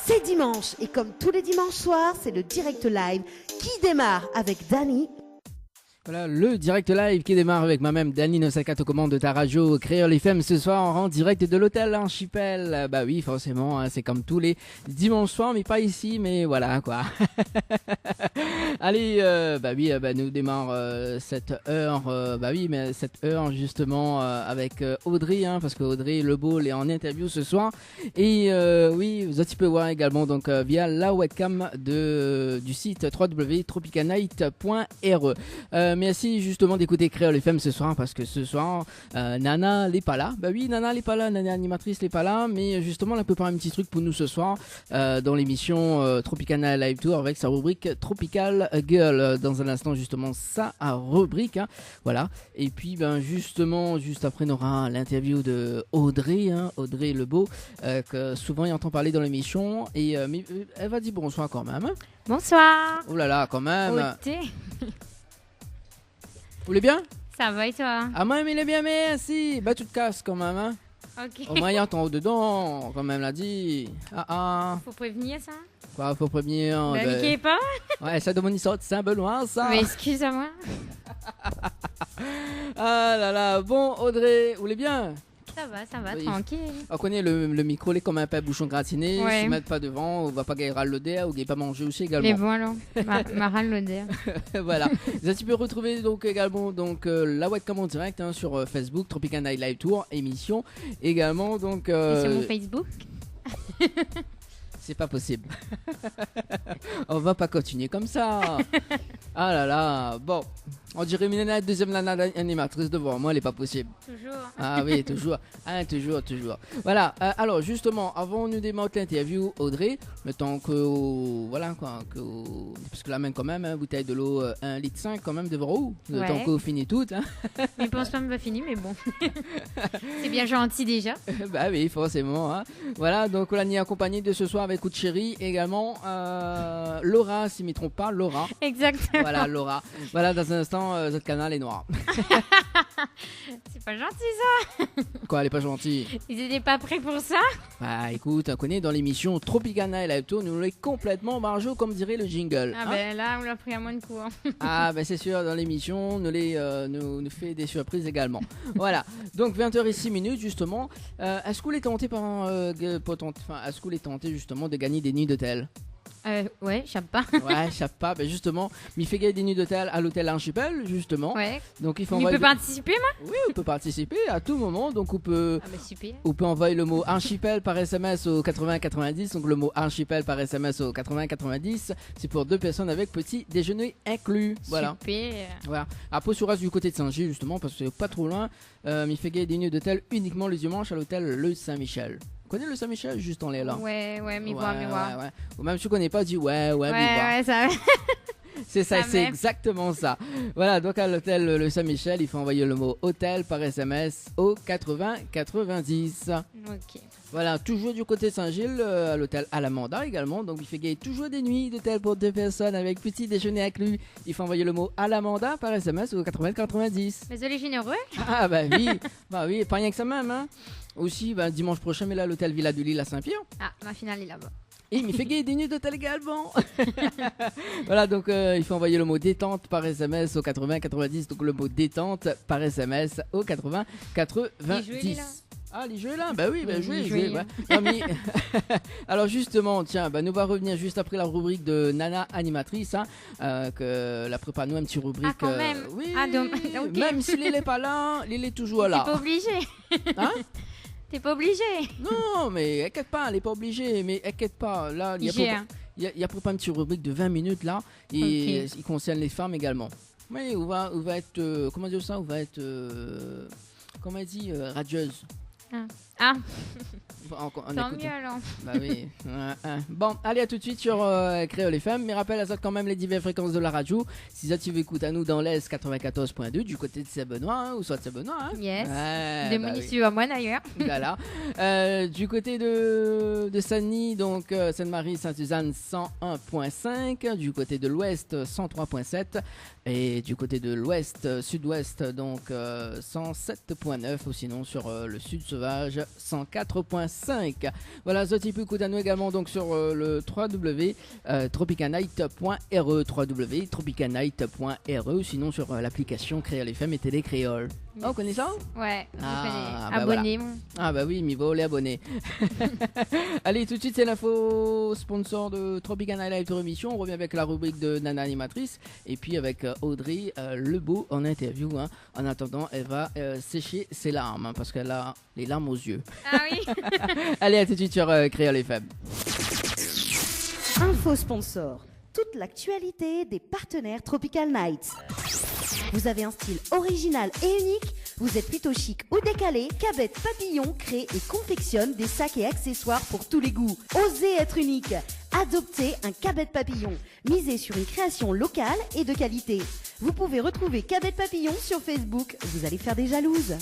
C'est dimanche et comme tous les dimanches soirs, c'est le direct live qui démarre avec Dany. Voilà, le direct live qui démarre avec moi-même, Dany Nosaka aux commandes de ta radio Créole FM ce soir en direct de l'hôtel Archipel. Bah oui, forcément, hein, c'est comme tous les dimanches soirs, mais pas ici, mais voilà quoi. Allez, nous démarre cette heure, mais cette heure justement avec Audrey, hein, parce que Audrey Lebeau est en interview ce soir. Et oui, vous tu peux voir également donc via la webcam du site www.tropicanight.re. Merci justement d'écouter Créole FM ce soir parce que ce soir Nana n'est pas là. Bah oui, Nana n'est pas là, Nana animatrice n'est pas là, mais justement elle peut faire un petit truc pour nous ce soir dans l'émission Tropicana Live Tour avec sa rubrique Tropical Girl. Dans un instant justement sa rubrique, hein, voilà. Et puis justement juste après on aura l'interview de Audrey, hein, Audrey Lebeau que souvent il entend parler dans l'émission et mais elle va dire bonsoir quand même. Hein. Bonsoir. Oh là là, quand même. Vous voulez bien? Ça va et toi? Ah moi il est bien, merci. Bah tu te casses quand même, hein. Ok. Au moins il y a ton dedans, quand même l'a dit. Faut prévenir ça? Quoi, faut prévenir. Mickey pas? Ouais, ça demande une sorte de Saint-Benoît, ça. Mais excuse-moi. Ah là là, bon Audrey, vous voulez bien? Ça va, oui. Tranquille. On connaît le micro, il est comme un peu bouchon gratiné, ouais. Si mettre pas devant, on va pas gagner l'odeur, ou gagne pas manger aussi également. Mais bon alors, ma l'odeur. Voilà. Tu peux retrouver donc également donc la webcam en direct hein, sur Facebook, Tropical Night Live Tour, émission également donc. Et sur mon Facebook. C'est pas possible. On va pas continuer comme ça. Ah là là, bon. On dirait Milena, deuxième nana animatrice devant moi, elle est pas possible. Toujours. Ah oui, toujours. Ah, toujours. Voilà, alors justement, avant nous démarrer l'interview, Audrey, le temps que, voilà quoi, parce que la main quand même, hein, bouteille de l'eau 1,5 litre quand même devant vous, le temps que vous finissez tout. Hein. Je pense pas que va finir, mais bon. C'est bien gentil déjà. Bah oui, forcément. Hein. Voilà, donc on est accompagné de ce soir avec Coup de Chéri, également Laura, si je ne me trompe pas, Laura. Exactement. Voilà, Laura. Voilà, dans un instant, notre canal est noir. C'est pas gentil ça. Quoi, elle est pas gentille? Ils étaient pas prêts pour ça? Bah écoute, on connaît dans l'émission Tropicana et Live Tour, nous l'avons complètement margeau comme dirait le jingle. Ah hein? Ben là, on l'a pris à moins de coups. Hein. Ah ben c'est sûr, dans l'émission, nous fait des surprises également. Voilà, donc 20h06 justement. Est-ce que vous est tenté est-ce que vous est tenté justement de gagner des nuits d'hôtel? Ouais, chape pas. Ouais, chape pas. Ben justement, il fait gagner des nuits d'hôtel à l'hôtel Archipel, justement. Ouais. Donc il peut participer, moi? Oui, on peut participer à tout moment. Donc on peut. Ah bah super. On peut envoyer le mot Archipel par SMS au 8090. Donc le mot Archipel par SMS au 8090. C'est pour 2 personnes avec petit déjeuner inclus. Voilà. Super. Voilà. Après, sur reste du côté de Saint-Gilles, justement, parce que c'est pas trop loin. Il fait gagner des nuits d'hôtel uniquement le dimanche à l'hôtel Le Saint-Michel. Vous connaissez le Saint-Michel juste en l'air là? Ouais, mi voir. Ouais. Ou même si tu connais pas, dis ouais, ça. C'est ça, c'est exactement ça. Voilà, donc à l'hôtel Le Saint-Michel, il faut envoyer le mot hôtel par SMS au 8090. Ok. Voilà, toujours du côté de Saint-Gilles, à l'hôtel Alamanda également. Donc il fait gagner toujours des nuits d'hôtel pour 2 personnes avec petit déjeuner inclus. Il faut envoyer le mot Alamanda par SMS au 8090. Mais vous êtes généreux? Ah bah oui, pas rien que ça même. Hein. Aussi, dimanche prochain, mais là, l'hôtel Villa de Lille à Saint-Pierre. Ah, ma finale est là-bas. Et il me fait gagner des nuits d'hôtel également. Voilà, donc il faut envoyer le mot détente par SMS au 8090. Donc le mot détente par SMS au 8090. Ah, les jeux là? Bah oui, jouer. Ouais. Non, mais... Alors justement, tiens, nous va revenir juste après la rubrique de Nana animatrice, hein, que la prépa nous un petit rubrique. Ah, quand même. Oui. Okay. Même si Lille est pas là, Lille est toujours là. T'es pas obligé. Hein? T'es pas obligé. Non, mais inquiète pas, elle est pas obligée. Mais inquiète pas, là, il y a pour pas une petite rubrique de 20 minutes là, et il concerne les femmes également. Oui, on va être, comment dire ça? On va être, comment elle dit, radieuse. Ah. Tant mieux alors. Bah oui. Bon, allez, à tout de suite sur Créole FM. Mais rappelle à ça quand même les diverses fréquences de la radio. Si ça tu veux écouter à nous dans l'Est 94.2 du côté de Saint-Benoît, hein, ou soit de Saint-Benoît. Hein. Yes. De Municipe à moi d'ailleurs. Voilà. Du côté de Saint-Denis, donc Sainte-Marie, Sainte-Suzanne 101.5. Du côté de l'Ouest 103.7. Et du côté de l'Ouest, Sud-Ouest, donc 107.9. Ou sinon sur le Sud Sauvage 104.5. Voilà, Zoti peut écouter à nous également donc sur le www.tropicanight.re www.tropicanight.re ou sinon sur l'application Créole FM et Télé Créole. Oh, vous connaissez ça? Ouais, je connais. Bah Abonné. voilà. Ah bah oui, m'y va les abonnés. Allez, tout de suite, c'est l'info sponsor de Tropical Night Live Tour émission. On revient avec la rubrique de Nana Animatrice et puis avec Audrey Lebeau en interview. Hein. En attendant, elle va sécher ses larmes parce qu'elle a les larmes aux yeux. Ah oui. Allez, à tout de suite sur Créole FM. Info sponsor. Toute l'actualité des partenaires Tropical Nights. Vous avez un style original et unique? Vous êtes plutôt chic ou décalé? Cabet Papillon crée et confectionne des sacs et accessoires pour tous les goûts. Osez être unique. Adoptez un Cabet Papillon. Misez sur une création locale et de qualité. Vous pouvez retrouver Cabet Papillon sur Facebook. Vous allez faire des jalouses.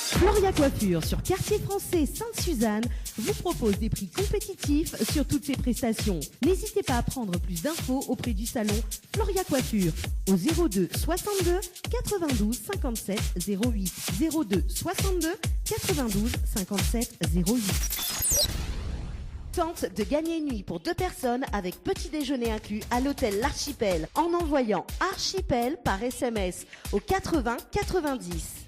Floria Coiffure sur Quartier Français Sainte-Suzanne vous propose des prix compétitifs sur toutes ses prestations. N'hésitez pas à prendre plus d'infos auprès du salon Floria Coiffure au 02 62 92 57 08 02 62 92 57 08. Tente de gagner une nuit pour 2 personnes avec petit déjeuner inclus à l'hôtel L'Archipel en envoyant Archipel par SMS au 80 90.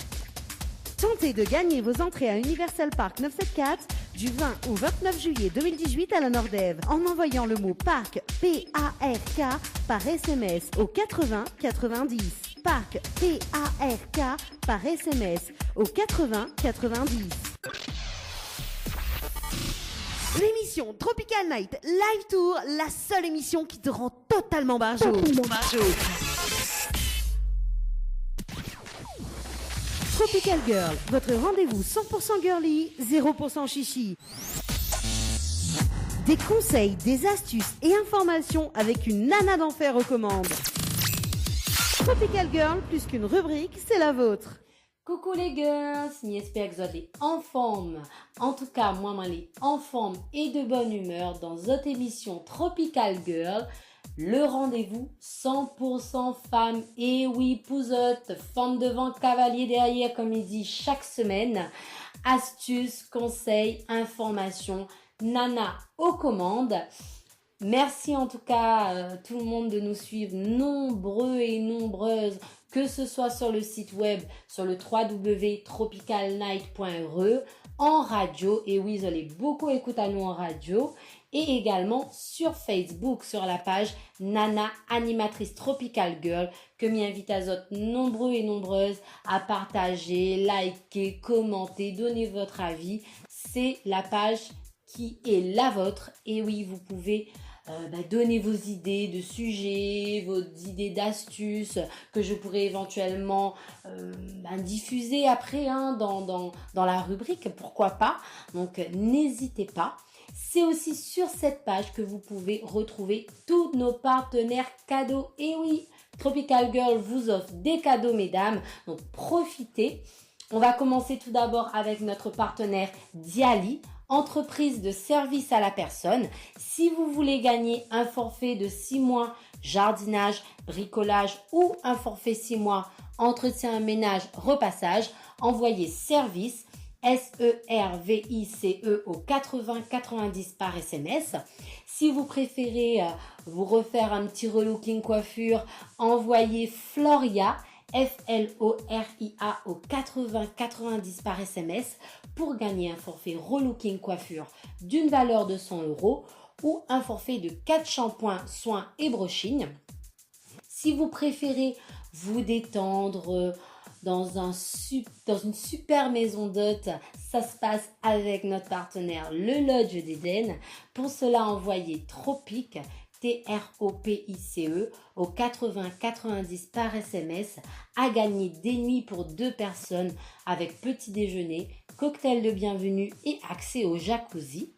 Tentez de gagner vos entrées à Universal Park 974 du 20 au 29 juillet 2018 à la Nordève en envoyant le mot Parc P-A-R-K par SMS au 80 90. Parc P-A-R-K par SMS au 80 90. L'émission Tropical Night Live Tour, la seule émission qui te rend totalement barjo. Tropical Girl, votre rendez-vous 100% girly, 0% chichi. Des conseils, des astuces et informations avec une nana d'enfer aux commandes. Tropical Girl, plus qu'une rubrique, c'est la vôtre. Coucou les girls, j'espère que vous êtes en forme. En tout cas, moi, je suis en forme et de bonne humeur dans votre émission Tropical Girl. Le rendez-vous 100% femmes. Et oui, pouzotte, femme devant, cavalier derrière, comme il dit chaque semaine. Astuces, conseils, informations, nana aux commandes. Merci en tout cas tout le monde de nous suivre, nombreux et nombreuses, que ce soit sur le site web, sur le www.tropicalnight.re, en radio, et oui, vous allez beaucoup écouter à nous en radio, et également sur Facebook, sur la page Nana Animatrice Tropical Girl, que m'y invite à autres nombreux et nombreuses à partager, liker, commenter, donner votre avis. C'est la page qui est la vôtre, et oui, vous pouvez donner vos idées de sujets, vos idées d'astuces que je pourrais éventuellement diffuser après dans la rubrique, pourquoi pas. Donc n'hésitez pas. C'est aussi sur cette page que vous pouvez retrouver tous nos partenaires cadeaux. Et oui, Tropical Girl vous offre des cadeaux, mesdames, donc profitez. On va commencer tout d'abord avec notre partenaire Diali, entreprise de service à la personne. Si vous voulez gagner un forfait de 6 mois jardinage, bricolage ou un forfait 6 mois entretien, ménage, repassage, envoyez service SERVICE au 80 90 par SMS. Si vous préférez vous refaire un petit relooking coiffure, envoyez Floria FLORIA au 80 90 par SMS pour gagner un forfait relooking coiffure d'une valeur de 100 € ou un forfait de 4 shampoings, soins et brushing. Si vous préférez vous détendre dans une super maison d'hôtes, ça se passe avec notre partenaire le Lodge d'Éden. Pour cela, envoyez Tropique TROPICE au 80 90 par SMS à gagner des nuits pour 2 personnes avec petit déjeuner, cocktail de bienvenue et accès au jacuzzi.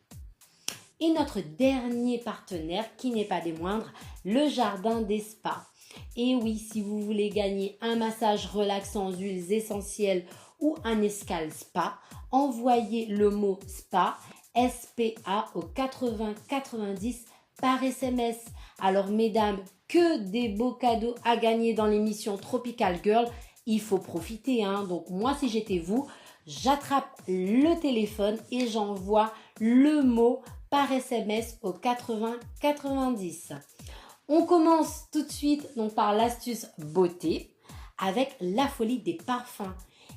Et notre dernier partenaire, qui n'est pas des moindres, le Jardin des Spas. Et oui, si vous voulez gagner un massage relaxant aux huiles essentielles ou un escale spa, envoyez le mot spa, SPA au 80 90 par SMS. Alors mesdames, que des beaux cadeaux à gagner dans l'émission Tropical Girl. il faut profiter, hein. Donc moi, si j'étais vous, j'attrape le téléphone et j'envoie le mot par SMS au 80 90. On commence tout de suite donc par l'astuce beauté avec la folie des parfums.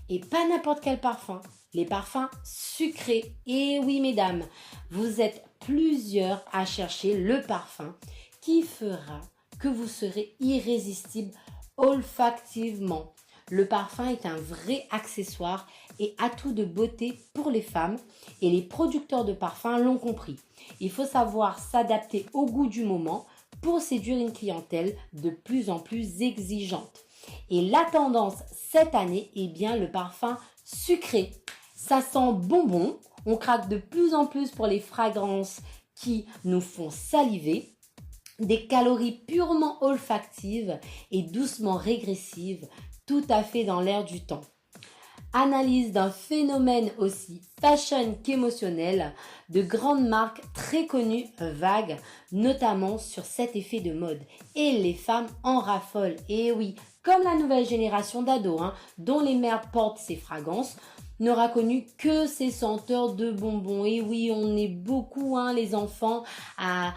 Et pas n'importe quel parfum, les parfums sucrés. Et oui mesdames, vous êtes plusieurs à chercher le parfum qui fera que vous serez irrésistible olfactivement. Le parfum est un vrai accessoire et atout de beauté pour les femmes et les producteurs de parfums l'ont compris. Il faut savoir s'adapter au goût du moment pour séduire une clientèle de plus en plus exigeante. Et la tendance cette année est bien le parfum sucré. Ça sent bonbon, on craque de plus en plus pour les fragrances qui nous font saliver. Des calories purement olfactives et doucement régressives, tout à fait dans l'air du temps. Analyse d'un phénomène aussi fashion qu'émotionnel, de grandes marques très connues vagues, notamment sur cet effet de mode. Et les femmes en raffolent, et oui, comme la nouvelle génération d'ados, dont les mères portent ces fragrances, n'aura connu que ces senteurs de bonbons. Et oui, on est beaucoup, les enfants, à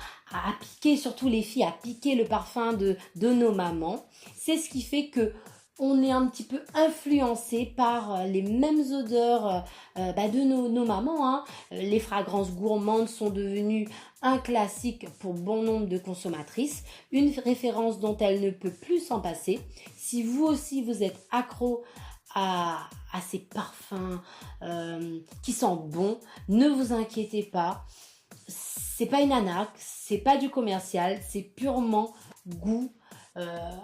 piquer, surtout les filles, à piquer le parfum de nos mamans. C'est ce qui fait que on est un petit peu influencé par les mêmes odeurs de nos mamans. Les fragrances gourmandes sont devenues un classique pour bon nombre de consommatrices, une référence dont elle ne peut plus s'en passer. Si vous aussi vous êtes accro à ces parfums qui sentent bon, ne vous inquiétez pas. C'est pas une arnaque, c'est pas du commercial, c'est purement goût.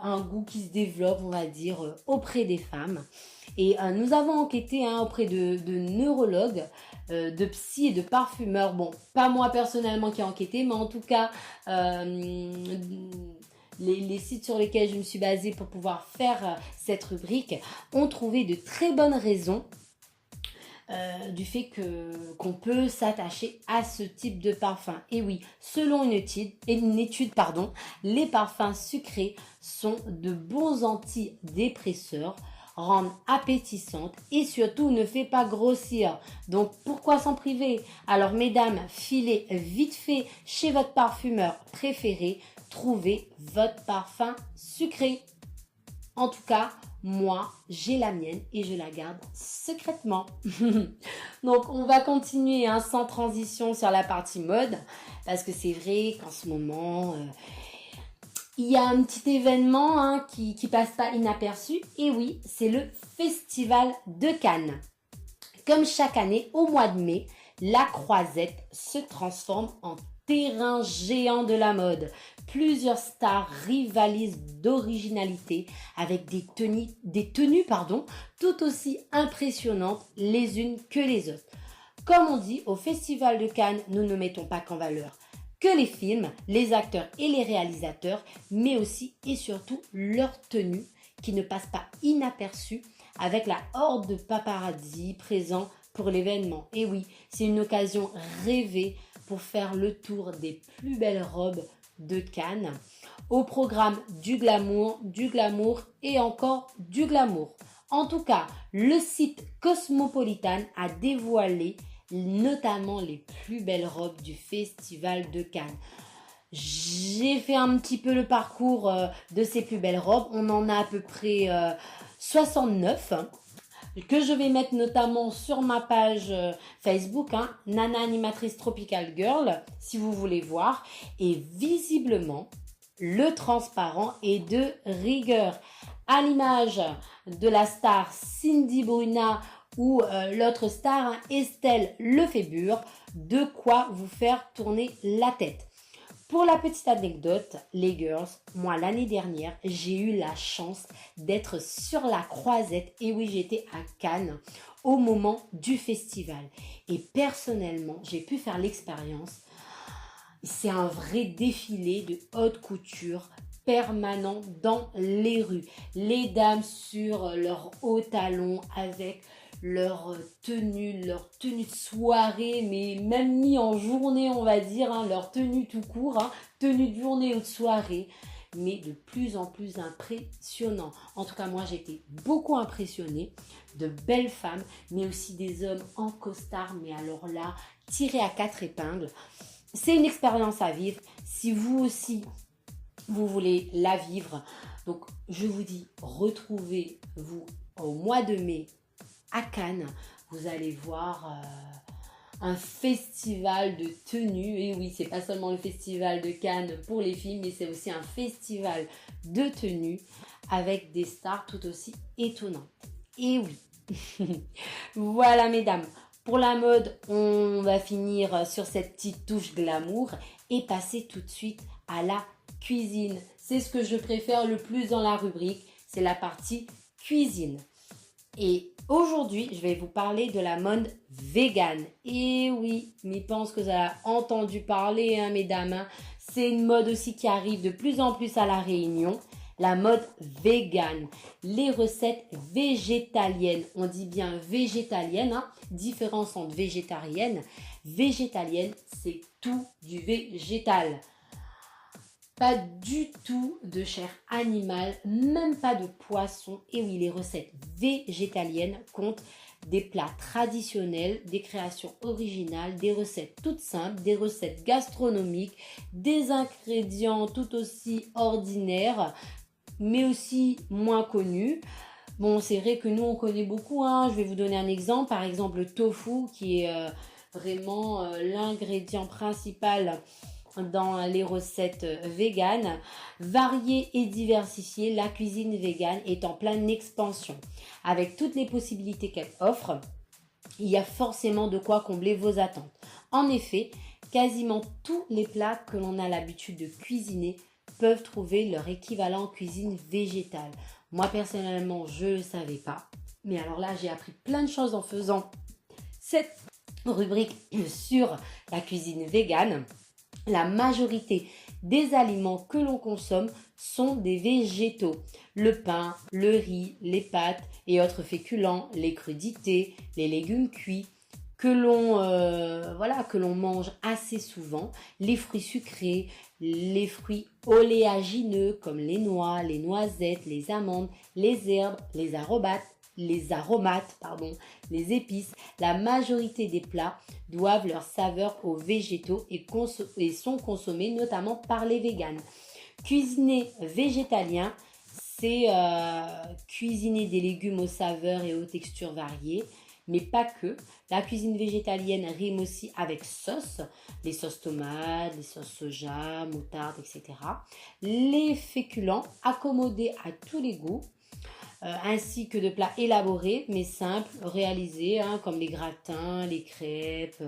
Un goût qui se développe, on va dire, auprès des femmes. Et nous avons enquêté auprès de neurologues, de psy et de parfumeurs. Bon, pas moi personnellement qui ai enquêté, mais en tout cas, les sites sur lesquels je me suis basée pour pouvoir faire cette rubrique ont trouvé de très bonnes raisons du fait qu'on peut s'attacher à ce type de parfum. Et oui, selon une étude, les parfums sucrés sont de bons antidépresseurs, rendent appétissantes et surtout ne fait pas grossir. Donc pourquoi s'en priver? Alors mesdames, filez vite fait chez votre parfumeur préféré, trouvez votre parfum sucré. En tout cas, moi, j'ai la mienne et je la garde secrètement. Donc, on va continuer sans transition sur la partie mode. Parce que c'est vrai qu'en ce moment, il y a un petit événement qui passe pas inaperçu. Et oui, c'est le Festival de Cannes. Comme chaque année, au mois de mai, la Croisette se transforme en terrain géant de la mode. Plusieurs stars rivalisent d'originalité avec des tenues tout aussi impressionnantes les unes que les autres. Comme on dit, au Festival de Cannes, nous ne mettons pas qu'en valeur que les films, les acteurs et les réalisateurs, mais aussi et surtout leurs tenues qui ne passent pas inaperçues avec la horde de paparazzi présents pour l'événement. Et oui, c'est une occasion rêvée pour faire le tour des plus belles robes de Cannes. Au programme du glamour et encore du glamour. En tout cas, le site Cosmopolitan a dévoilé notamment les plus belles robes du Festival de Cannes. J'ai fait un petit peu le parcours de ces plus belles robes. On en a à peu près 69 que je vais mettre notamment sur ma page Facebook, Nana Animatrice Tropical Girl, si vous voulez voir. Et visiblement, le transparent est de rigueur. À l'image de la star Cindy Bruna ou l'autre star Estelle Lefébure, de quoi vous faire tourner la tête. Pour la petite anecdote, les girls, moi l'année dernière, j'ai eu la chance d'être sur la Croisette. Et oui, j'étais à Cannes au moment du festival. Et personnellement, j'ai pu faire l'expérience. C'est un vrai défilé de haute couture permanent dans les rues. Les dames sur leurs hauts talons avec leur tenue de soirée, mais même mis en journée, on va dire, leur tenue tout court, tenue de journée ou de soirée, mais de plus en plus impressionnants. En tout cas, moi, j'ai été beaucoup impressionnée de belles femmes, mais aussi des hommes en costard, mais alors là, tirés à 4 épingles. C'est une expérience à vivre. Si vous aussi, vous voulez la vivre, donc je vous dis, retrouvez-vous au mois de mai à Cannes. Vous allez voir un festival de tenues. Et oui, c'est pas seulement le festival de Cannes pour les filles, mais c'est aussi un festival de tenues avec des stars tout aussi étonnantes. Et oui, voilà mesdames. Pour la mode, on va finir sur cette petite touche glamour et passer tout de suite à la cuisine. C'est ce que je préfère le plus dans la rubrique, c'est la partie cuisine. Et aujourd'hui, je vais vous parler de la mode vegan. Et oui, mais je pense que vous avez entendu parler, hein, mesdames. Hein. C'est une mode aussi qui arrive de plus en plus à La Réunion. La mode vegan, les recettes végétaliennes. On dit bien végétalienne, hein. Différence entre végétarienne. Végétalienne, c'est tout du végétal. Pas du tout de chair animale, même pas de poisson. Et oui, les recettes végétaliennes comptent des plats traditionnels, des créations originales, des recettes toutes simples, des recettes gastronomiques, des ingrédients tout aussi ordinaires, mais aussi moins connus. Bon, c'est vrai que nous, on connaît beaucoup. Hein. Je vais vous donner un exemple. Par exemple, le tofu, qui est vraiment l'ingrédient principal dans les recettes véganes. Variée et diversifiée, la cuisine végane est en pleine expansion. Avec toutes les possibilités qu'elle offre, il y a forcément de quoi combler vos attentes. En effet, quasiment tous les plats que l'on a l'habitude de cuisiner peuvent trouver leur équivalent en cuisine végétale. Moi, personnellement, je ne le savais pas. Mais alors là, j'ai appris plein de choses en faisant cette rubrique sur la cuisine végane. La majorité des aliments que l'on consomme sont des végétaux. Le pain, le riz, les pâtes et autres féculents, les crudités, les légumes cuits que l'on mange assez souvent, les fruits sucrés, les fruits oléagineux comme les noix, les noisettes, les amandes, les herbes, les aromates, les épices. La majorité des plats doivent leur saveur aux végétaux et sont consommés notamment par les véganes. Cuisiner végétalien, c'est cuisiner des légumes aux saveurs et aux textures variées, mais pas que. La cuisine végétalienne rime aussi avec sauce, les sauces tomates, les sauces soja, moutarde, etc. Les féculents accommodés à tous les goûts, ainsi que de plats élaborés mais simples, réalisés comme les gratins, les crêpes,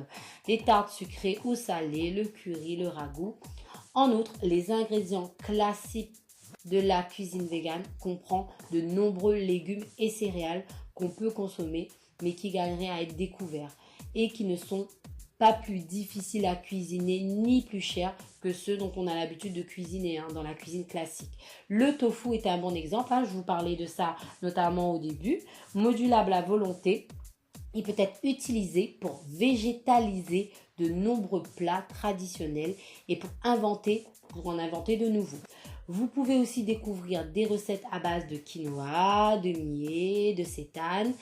les tartes sucrées ou salées, le curry, le ragoût. En outre, les ingrédients classiques de la cuisine végane comprennent de nombreux légumes et céréales qu'on peut consommer mais qui gagneraient à être découverts et qui ne sont pas plus difficiles à cuisiner ni plus chers que ceux dont on a l'habitude de cuisiner dans la cuisine classique. Le tofu est un bon exemple, je vous parlais de ça notamment au début. Modulable à volonté, il peut être utilisé pour végétaliser de nombreux plats traditionnels et pour en inventer de nouveaux. Vous pouvez aussi découvrir des recettes à base de quinoa, de millet, de sésame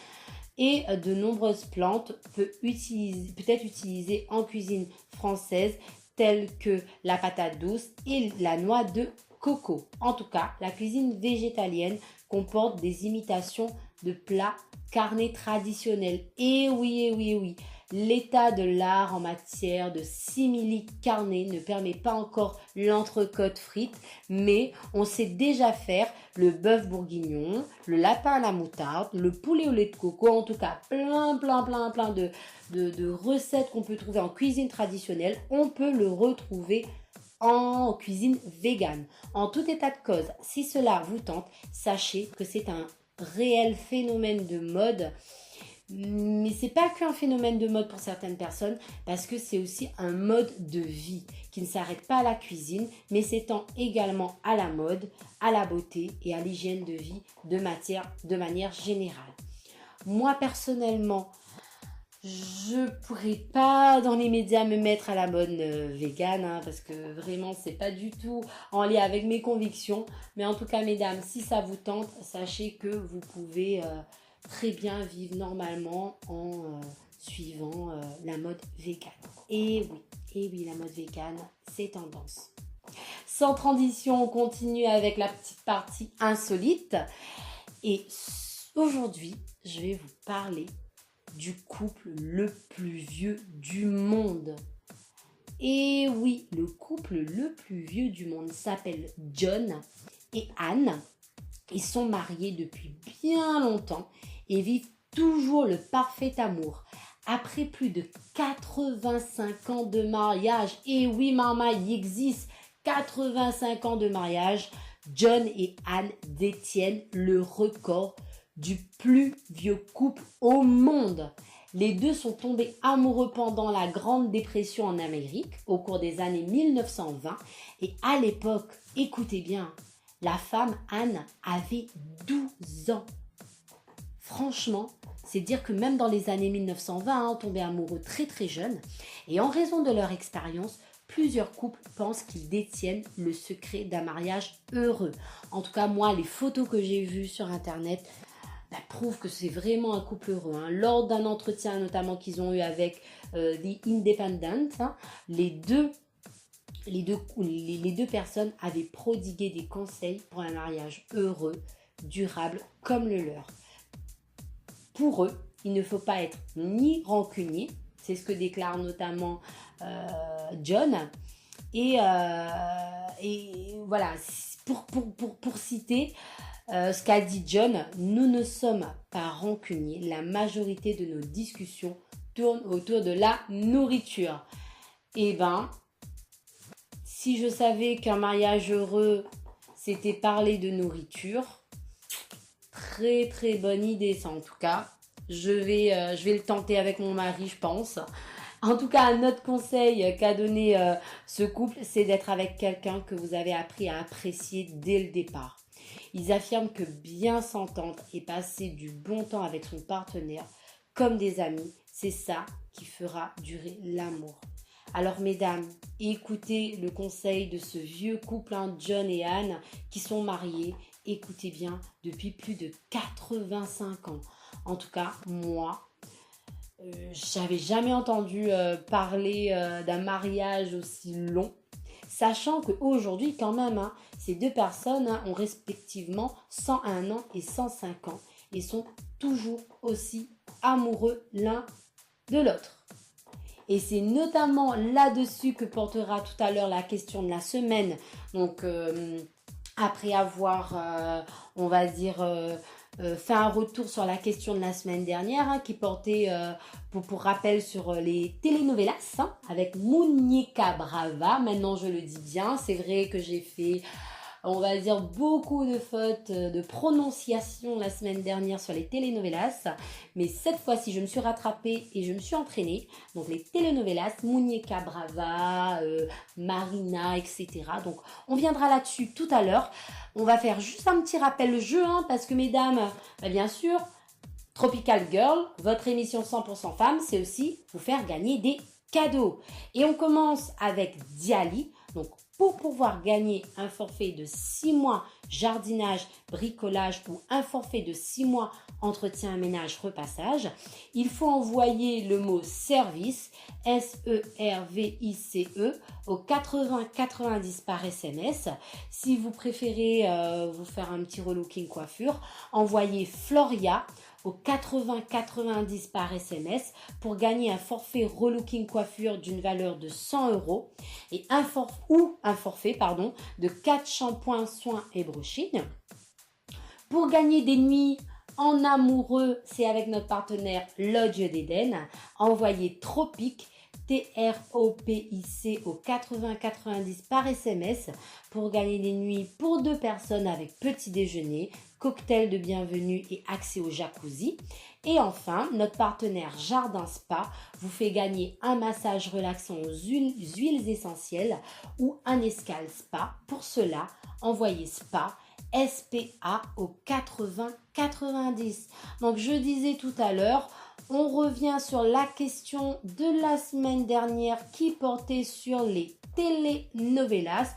et de nombreuses plantes peut être utilisées en cuisine française telles que la patate douce et la noix de coco. En tout cas, la cuisine végétalienne comporte des imitations de plats carnés traditionnels. Et oui, l'état de l'art en matière de simili carné ne permet pas encore l'entrecôte frite, mais on sait déjà faire le bœuf bourguignon, le lapin à la moutarde, le poulet au lait de coco, en tout cas plein de recettes qu'on peut trouver en cuisine traditionnelle, on peut le retrouver en cuisine végane. En tout état de cause, si cela vous tente, sachez que c'est un réel phénomène de mode. Mais c'est pas qu'un phénomène de mode pour certaines personnes, parce que c'est aussi un mode de vie qui ne s'arrête pas à la cuisine, mais s'étend également à la mode, à la beauté et à l'hygiène de vie de manière générale. Moi personnellement, Je pourrais pas dans les médias me mettre à la mode vegan, hein, parce que vraiment c'est pas du tout en lien avec mes convictions. Mais en tout cas, mesdames, si ça vous tente, sachez que vous pouvez très bien vivre normalement en suivant la mode vegan. Et oui, la mode vegan, c'est tendance. Sans transition, on continue avec la petite partie insolite. Et aujourd'hui, je vais vous parler du couple le plus vieux du monde. Et oui, le couple le plus vieux du monde s'appelle John et Anne. Ils sont mariés depuis bien longtemps et vivent toujours le parfait amour. Après plus de 85 ans de mariage, et oui maman, il existe 85 ans de mariage, John et Anne détiennent le record du plus vieux couple au monde. Les deux sont tombés amoureux pendant la Grande Dépression en Amérique au cours des années 1920 et à l'époque, écoutez bien, la femme Anne avait 12 ans. Franchement, c'est dire que même dans les années 1920, on tombait amoureux très très jeunes et en raison de leur expérience, plusieurs couples pensent qu'ils détiennent le secret d'un mariage heureux. En tout cas, moi, les photos que j'ai vues sur Internet prouvent que c'est vraiment un couple heureux. Hein. Lors d'un entretien notamment qu'ils ont eu avec The Independent, hein, les deux personnes avaient prodigué des conseils pour un mariage heureux, durable comme le leur. Pour eux, il ne faut pas être ni rancunier, c'est ce que déclare notamment John. Et voilà, pour citer ce qu'a dit John, nous ne sommes pas rancuniers. La majorité de nos discussions tournent autour de la nourriture. Eh ben, si je savais qu'un mariage heureux, c'était parler de nourriture, très très bonne idée ça en tout cas. Je vais le tenter avec mon mari, je pense. En tout cas, un autre conseil qu'a donné ce couple, c'est d'être avec quelqu'un que vous avez appris à apprécier dès le départ. Ils affirment que bien s'entendre et passer du bon temps avec son partenaire comme des amis, c'est ça qui fera durer l'amour. Alors mesdames, écoutez le conseil de ce vieux couple, hein, John et Anne, qui sont mariés, écoutez bien, depuis plus de 85 ans. En tout cas, moi, j'avais jamais entendu parler d'un mariage aussi long. Sachant qu'aujourd'hui, quand même, hein, ces deux personnes ont respectivement 101 ans et 105 ans et sont toujours aussi amoureux l'un de l'autre. Et c'est notamment là-dessus que portera tout à l'heure la question de la semaine. Donc, après avoir, on va dire, fait un retour sur la question de la semaine dernière, hein, qui portait, pour rappel, sur les telenovelas, hein, avec Muñeca Brava. Maintenant, je le dis bien, c'est vrai que j'ai fait, on va dire, beaucoup de fautes de prononciation la semaine dernière sur les telenovelas. Mais cette fois-ci, je me suis rattrapée et je me suis entraînée. Donc, les telenovelas, Muñeca Brava, Marina, etc. Donc, on viendra là-dessus tout à l'heure. On va faire juste un petit rappel jeu, hein, parce que mesdames, bien sûr, Tropical Girl, votre émission 100% femmes, c'est aussi vous faire gagner des cadeaux. Et on commence avec Diali. Donc, pour pouvoir gagner un forfait de 6 mois jardinage, bricolage ou un forfait de 6 mois entretien, ménage, repassage, il faut envoyer le mot service, S-E-R-V-I-C-E, au 80-90 par SMS. Si vous préférez vous faire un petit relooking coiffure, envoyez Floria au 80-90 par SMS pour gagner un forfait relooking coiffure d'une valeur de 100 € et un forfait de 4 shampoings, soins et brushing. Pour gagner des nuits en amoureux, c'est avec notre partenaire Lodge d'Eden. Envoyez Tropic, T-R-O-P-I-C au 80-90 par SMS pour gagner des nuits pour 2 personnes avec petit déjeuner, cocktail de bienvenue et accès au jacuzzi. Et enfin, notre partenaire Jardin Spa vous fait gagner un massage relaxant aux huiles essentielles ou un escale spa. Pour cela, envoyez spa SPA au 80-90. Donc je disais tout à l'heure, on revient sur la question de la semaine dernière qui portait sur les telenovelas.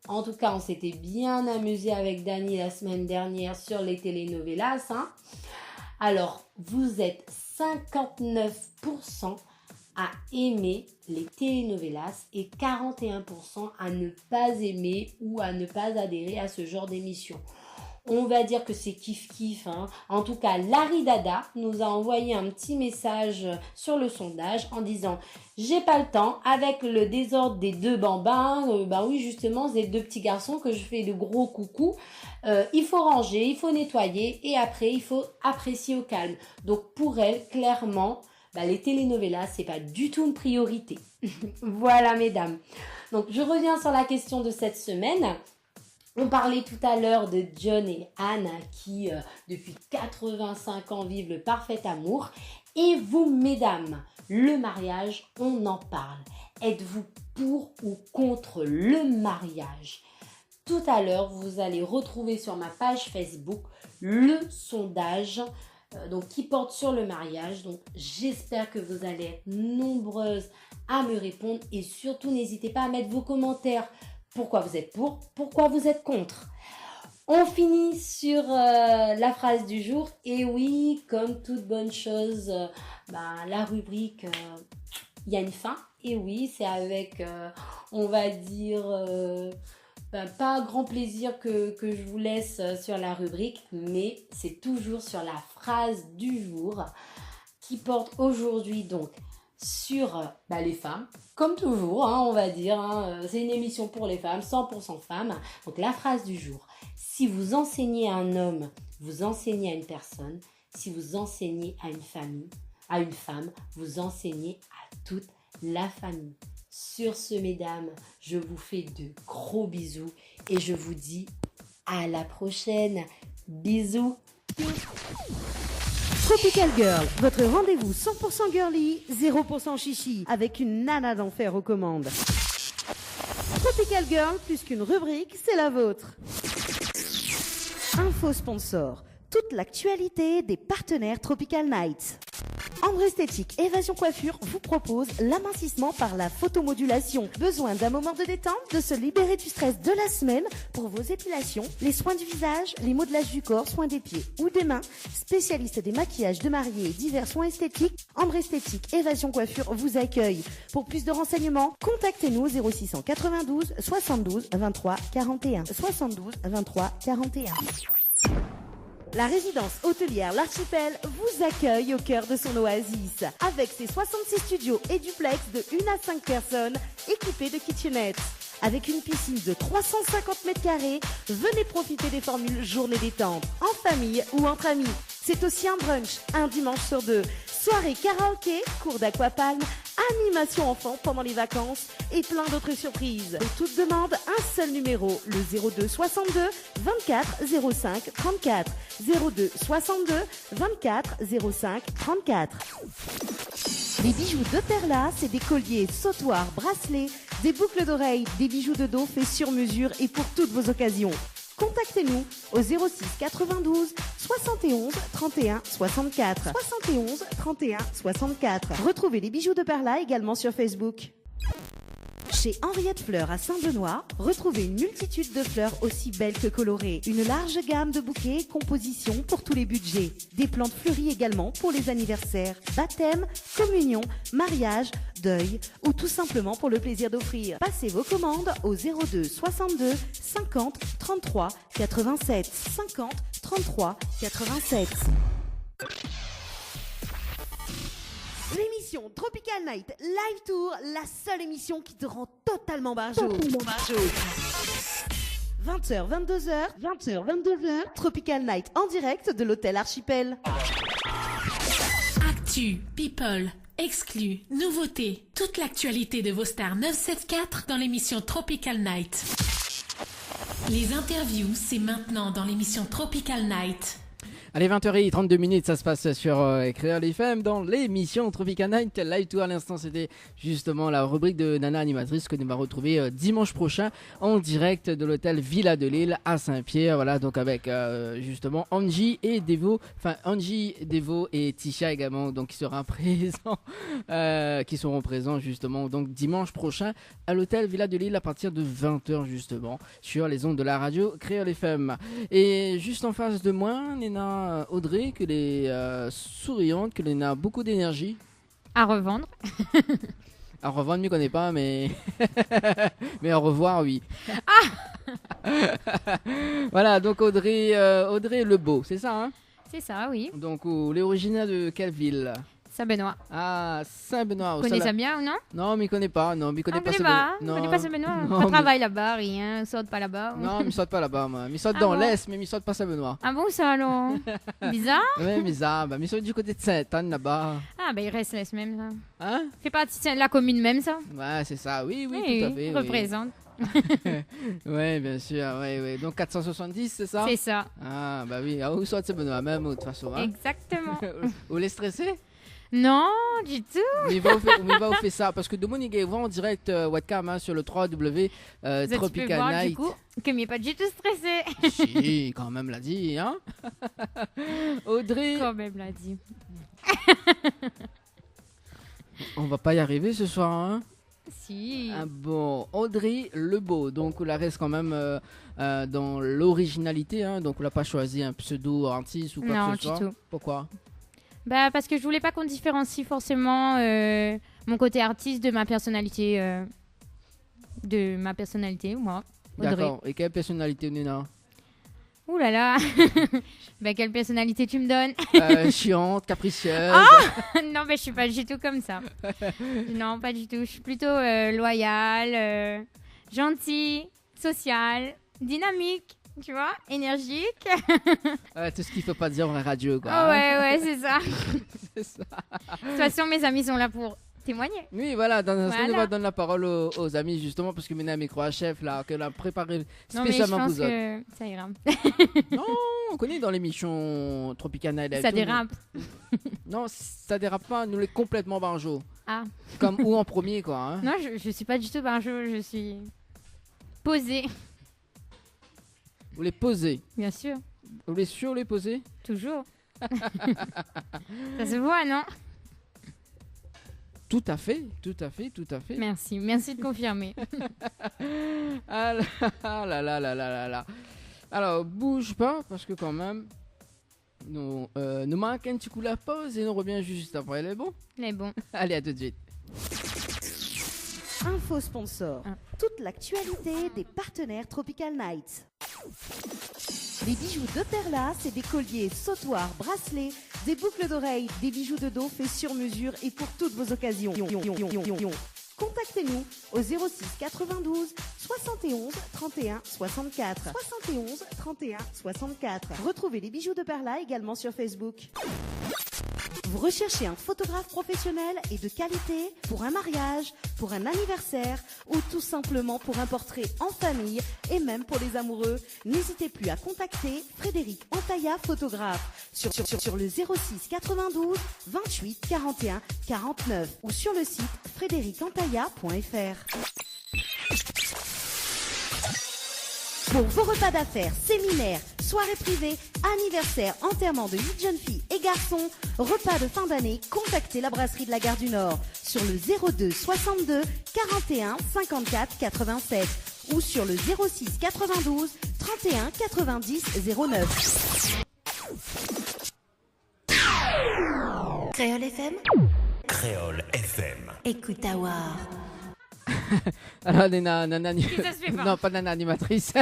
En tout cas, on s'était bien amusé avec Dani la semaine dernière sur les telenovelas. Alors, vous êtes 59% à aimer les telenovelas et 41% à ne pas aimer ou à ne pas adhérer à ce genre d'émission. On va dire que c'est kiff-kiff. En tout cas, Larry Dada nous a envoyé un petit message sur le sondage en disant « J'ai pas le temps, avec le désordre des deux bambins, oui justement, c'est deux petits garçons que je fais de gros coucous. Il faut ranger, il faut nettoyer et après, il faut apprécier au calme. » Donc pour elle, clairement, les telenovelas, c'est pas du tout une priorité. Voilà, mesdames. Donc je reviens sur la question de cette semaine. On parlait tout à l'heure de John et Anne qui, depuis 85 ans, vivent le parfait amour. Et vous, mesdames, le mariage, on en parle. Êtes-vous pour ou contre le mariage? Tout à l'heure, vous allez retrouver sur ma page Facebook le sondage qui porte sur le mariage. Donc, j'espère que vous allez être nombreuses à me répondre. Et surtout, n'hésitez pas à mettre vos commentaires. Pourquoi vous êtes pour? Pourquoi vous êtes contre? On finit sur la phrase du jour. Et oui, comme toute bonne chose, la rubrique, il y a une fin. Et oui, c'est avec, on va dire, pas grand plaisir que je vous laisse sur la rubrique. Mais c'est toujours sur la phrase du jour qui porte aujourd'hui donc sur les femmes, comme toujours, on va dire, c'est une émission pour les femmes, 100% femmes. Donc la phrase du jour: si vous enseignez à un homme, vous enseignez à une personne. Si vous enseignez à une femme, vous enseignez à toute la famille. Sur ce, mesdames, je vous fais de gros bisous et je vous dis à la prochaine. Bisous. Tropical Girl, votre rendez-vous 100% girly, 0% chichi, avec une nana d'enfer aux commandes. Tropical Girl, plus qu'une rubrique, c'est la vôtre. Info sponsor, toute l'actualité des partenaires Tropical Night. Ambre Esthétique Évasion Coiffure vous propose l'amincissement par la photomodulation. Besoin d'un moment de détente, de se libérer du stress de la semaine pour vos épilations, les soins du visage, les modelages du corps, soins des pieds ou des mains. Spécialiste des maquillages de mariés et divers soins esthétiques, Ambre Esthétique Évasion Coiffure vous accueille. Pour plus de renseignements, contactez-nous au 0692 72 23 41. 72 23 41. La résidence hôtelière L'Archipel vous accueille au cœur de son oasis. Avec ses 66 studios et duplex de 1 à 5 personnes équipés de kitchenettes. Avec une piscine de 350 mètres carrés, venez profiter des formules journée détente, en famille ou entre amis. C'est aussi un brunch, un dimanche sur 2. Soirée karaoké, cours d'aquapalme, animation enfant pendant les vacances et plein d'autres surprises. Pour toute demande, un seul numéro, le 02 62 24 05 34. 02 62 24 05 34. Les bijoux de Perla, c'est des colliers, sautoirs, bracelets, des boucles d'oreilles, des bijoux de dos faits sur mesure et pour toutes vos occasions. Contactez-nous au 06 92 71 31 64. 71 31 64. Retrouvez les bijoux de Perla également sur Facebook. Chez Henriette Fleurs à Saint-Benoît, retrouvez une multitude de fleurs aussi belles que colorées. Une large gamme de bouquets et compositions pour tous les budgets. Des plantes fleuries également pour les anniversaires, baptêmes, communions, mariages, deuil ou tout simplement pour le plaisir d'offrir. Passez vos commandes au 02 62 50 33 87. 50 33 87. L'émission Tropical Night Live Tour, la seule émission qui te rend totalement barjot. 20h, 22h, Tropical Night en direct de l'hôtel Archipel. Actu, people, exclus, nouveautés, toute l'actualité de vos stars 974 dans l'émission Tropical Night. Les interviews, c'est maintenant dans l'émission Tropical Night. Allez, 20h32, ça se passe sur Créole FM dans l'émission Tropical Night Live Tour. À l'instant, c'était justement la rubrique de Nana Animatrice que nous va retrouver dimanche prochain en direct de l'hôtel Villa de Lille à Saint-Pierre. Voilà, donc avec justement Angie et Devo, enfin Angie, Devo et Tisha également, donc qui seront présents justement donc dimanche prochain à l'hôtel Villa de Lille à partir de 20h justement sur les ondes de la radio Créole FM. Et juste en face de moi, on a Audrey, que les souriante, que les a beaucoup d'énergie. À revendre. À revendre, je ne connais pas, mais mais au revoir, oui. Voilà, donc Audrey Lebeau, c'est ça, hein? C'est ça, oui. Donc, elle est originaire de quelle ville? Saint-Benoît. Ah, Saint-Benoît. Vous connaissez ça bien ou non? Non, mais il ne connaît pas. Non, mais il connaît pas Saint-Benoît. Non, connais pas Saint-Benoît. Non, On travaille là-bas, rien. On saute pas là-bas. Non, mais il saute pas là-bas, moi. Il saute Ah dans bon? l'Est, mais il saute pas Saint-Benoît. Ah bon, ça alors? Bizarre? Ouais, mais ça, il saute du côté de Sainte-Anne là-bas. Ah, ben il reste l'Est même, ça. Hein? Fait partie de la commune même, ça? Ouais, c'est ça. Oui, tout à fait. Oui. Représente. Ouais, bien sûr. Ouais. Donc 470, c'est ça? C'est ça. Ah, bah oui. Ah, où saute Saint-Benoît, même, de toute façon. Hein? Exactement. Vous les stressé? Non, du tout. Mais il va vous faire ça parce que Dominique est en direct webcam hein, sur le 3W Tu peux Tropical voir, Night. du coup, que m'y est pas du tout stressé. Si, quand même l'a dit, hein. Audrey, Quand même, l'a dit. on va pas y arriver ce soir, hein. Si. Ah bon, Audrey Lebeau, donc on la reste quand même dans l'originalité, hein. Donc on l'a pas choisi un pseudo artiste ou quoi Non, que ce soit. du tout. Pourquoi? Bah, parce que je voulais pas qu'on différencie forcément mon côté artiste de ma personnalité. Moi, Audrey. D'accord. Et quelle personnalité, Nina? Ouh là là. Bah, quelle personnalité tu me donnes? Chiante, capricieuse. Non, mais je suis pas du tout comme ça. Non, pas du tout. Je suis plutôt loyale, gentille, sociale, dynamique, tu vois, énergique. Tout ce qu'il faut pas dire en radio, quoi. Ah ouais, c'est ça. C'est ça. De toute façon, mes amis sont là pour témoigner. Oui, voilà, dans un instant, Voilà. on va donner la parole aux amis, justement, parce que maintenant, un micro à chef, là, qu'elle a préparé Non, mais je spécialement pense pour vous. que ça ira. Non, on connaît dans l'émission Tropical Night. Ça tout, dérape. Non, ça dérape pas, nous, les complètement banjo. Ah. Comme ou en premier, quoi. Hein. Non, je suis pas du tout barjot, je suis posée. Vous les posez. Bien sûr, Vous les sur les poser. toujours. Ça se voit, non? Tout à fait. Merci de confirmer. Ah là. Alors, bouge pas, parce que quand même, nous manque un petit coup la pause et nous revient juste après. Elle est bon? Mais bon, Allez, à tout de suite. Info sponsor. Ah. Toute l'actualité des partenaires Tropical Night. Les bijoux de Perla, c'est des colliers, sautoirs, bracelets, des boucles d'oreilles, des bijoux de dos faits sur mesure et pour toutes vos occasions. Contactez-nous au 06 92 71 31 64. 71 31 64. Retrouvez les bijoux de Perla également sur Facebook. Vous recherchez un photographe professionnel et de qualité pour un mariage, pour un anniversaire ou tout simplement pour un portrait en famille et même pour les amoureux, n'hésitez plus à contacter Frédéric Antaya, photographe, sur le 06 92 28 41 49 ou sur le site frédéricantaya.fr. Pour vos repas d'affaires, séminaires, soirées privées, anniversaires, enterrements de 8 jeunes filles et garçons, repas de fin d'année, contactez la brasserie de la Gare du Nord sur le 02 62 41 54 87 ou sur le 06 92 31 90 09. Créole FM. Créole FM. Écoute Awar. Alors, Nana ça se fait pas. Non, pas Nana animatrice.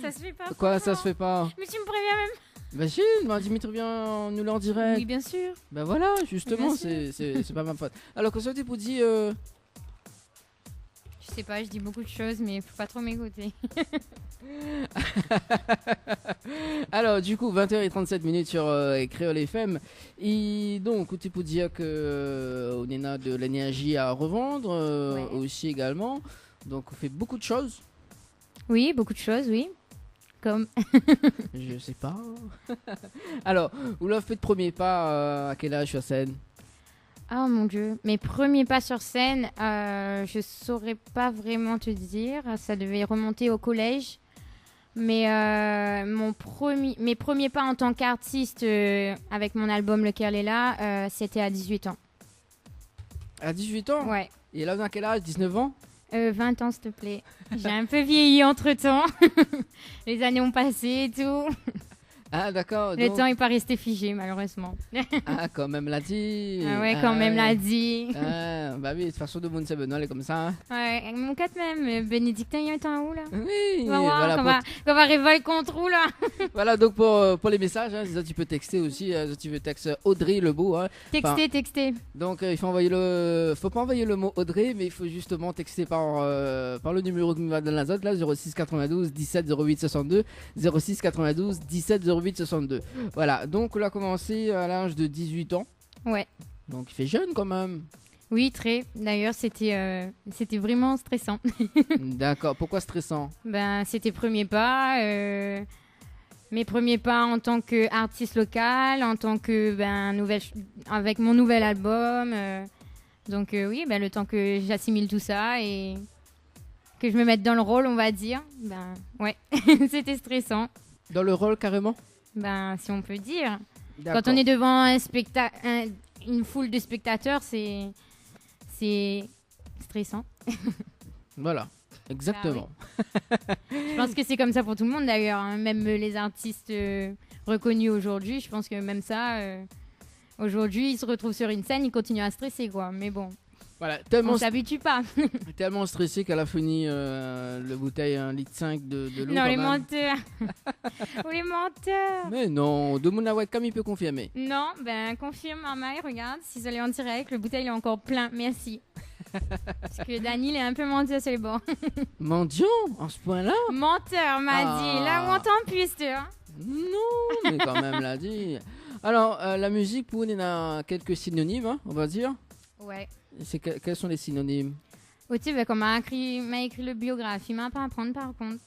Ça se fait pas. Quoi, ça franchement. se fait pas? Mais tu me préviens même. Bah si, Dimitri vient nous l'en direct. Oui, bien sûr. Bah voilà, justement, Bien c'est pas ma faute. Alors, que ça t'est pour dire... Je sais pas, je dis beaucoup de choses, mais faut pas trop m'écouter. Alors, du coup, 20h37 sur Créole FM. Et donc, c'est pour dire que on a de l'énergie à revendre Ouais. aussi également. Donc, on fait beaucoup de choses. Oui, beaucoup de choses, oui. Comme. Je sais pas. Alors, vous l'avez fait de premier pas à quel âge sur scène? Oh mon Dieu, mes premiers pas sur scène, je saurais pas vraiment te dire. Ça devait remonter au collège. Mais mes premiers pas en tant qu'artiste avec mon album Le Cœur est là, c'était à 18 ans. À 18 ans? Ouais. Et là, dans quel âge? 19 ans? 20 ans, s'il te plaît. J'ai un peu vieilli entre-temps. Les années ont passé et tout. Ah, d'accord. Le donc- temps n'est pas resté figé, malheureusement. Ah, quand même l'a dit. Ah ouais, quand même l'a dit. Ah, bah oui, de toute façon, de monde c'est Benoît, elle est comme ça. Hein. Ouais, mon 4 même, Bénédictin, il est un où là? Oui, On va voir voilà, qu'on va révolte contre où là? voilà, donc pour les messages, hein, ça, tu peux texter aussi. Tu peux texter Audrey Lebeau. Hein. Texter. Donc, il faut envoyer faut pas envoyer le mot Audrey, mais il faut justement texter par le numéro que nous va donner la zone, là, 06 92 17 08 62. 06 92 17 08 62. Voilà, donc on a commencé à l'âge de 18 ans. Ouais. Donc, il fait jeune quand même. Oui, très. D'ailleurs, c'était vraiment stressant. D'accord, pourquoi stressant? Ben, c'était mes premiers pas en tant qu'artiste local, en tant que avec mon nouvel album. Donc oui, ben, le temps que j'assimile tout ça et que je me mette dans le rôle, on va dire. Ben ouais, c'était stressant. Dans le rôle carrément? Ben si on peut dire. D'accord. Quand on est devant une foule de spectateurs, c'est stressant. Voilà, exactement. Je pense que c'est comme ça pour tout le monde d'ailleurs, hein. Même les artistes reconnus aujourd'hui, je pense que même ça, aujourd'hui, ils se retrouvent sur une scène, ils continuent à stresser quoi. Mais bon, Voilà, on s'habitue pas. tellement stressé qu'elle a fini le bouteille 1,5 litre de l'eau. Non, quand les même. menteurs. Ou les menteurs. Mais non, de mon webcam il peut confirmer. Non, ben confirme Maï, regarde, si je l'ai en direct, le bouteille est encore plein, merci. Parce que Dani, il est un peu menteur sur les bords. Mendiant, en ce point-là? Menteur, m'a dit. Là où on t'en puisse, tu vois. Non, mais quand même l'a dit. Alors, la musique, pour nous, il y a quelques synonymes, hein, on va dire. Ouais. Quels sont les synonymes? Tu sais, comme m'a écrit le biographie, il m'a pas à prendre par contre.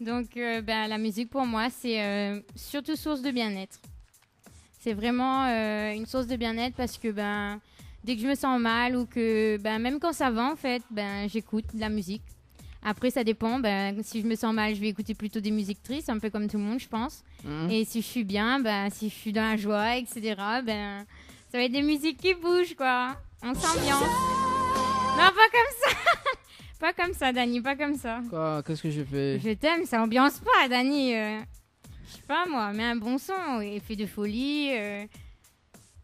Donc, la musique pour moi, c'est surtout source de bien-être. C'est vraiment une source de bien-être parce que dès que je me sens mal ou que même quand ça va en fait, j'écoute de la musique. Après, ça dépend. Si je me sens mal, je vais écouter plutôt des musiques tristes, un peu comme tout le monde, je pense. Et si je suis bien, si je suis dans la joie, etc., ça va être des musiques qui bougent, quoi. On s'ambiance. Non, pas comme ça. Pas comme ça, Dani, pas comme ça. Quoi? Qu'est-ce que je fais? Je t'aime, ça ambiance pas, Dani. Je sais pas, moi, mets un bon son, effet de folie.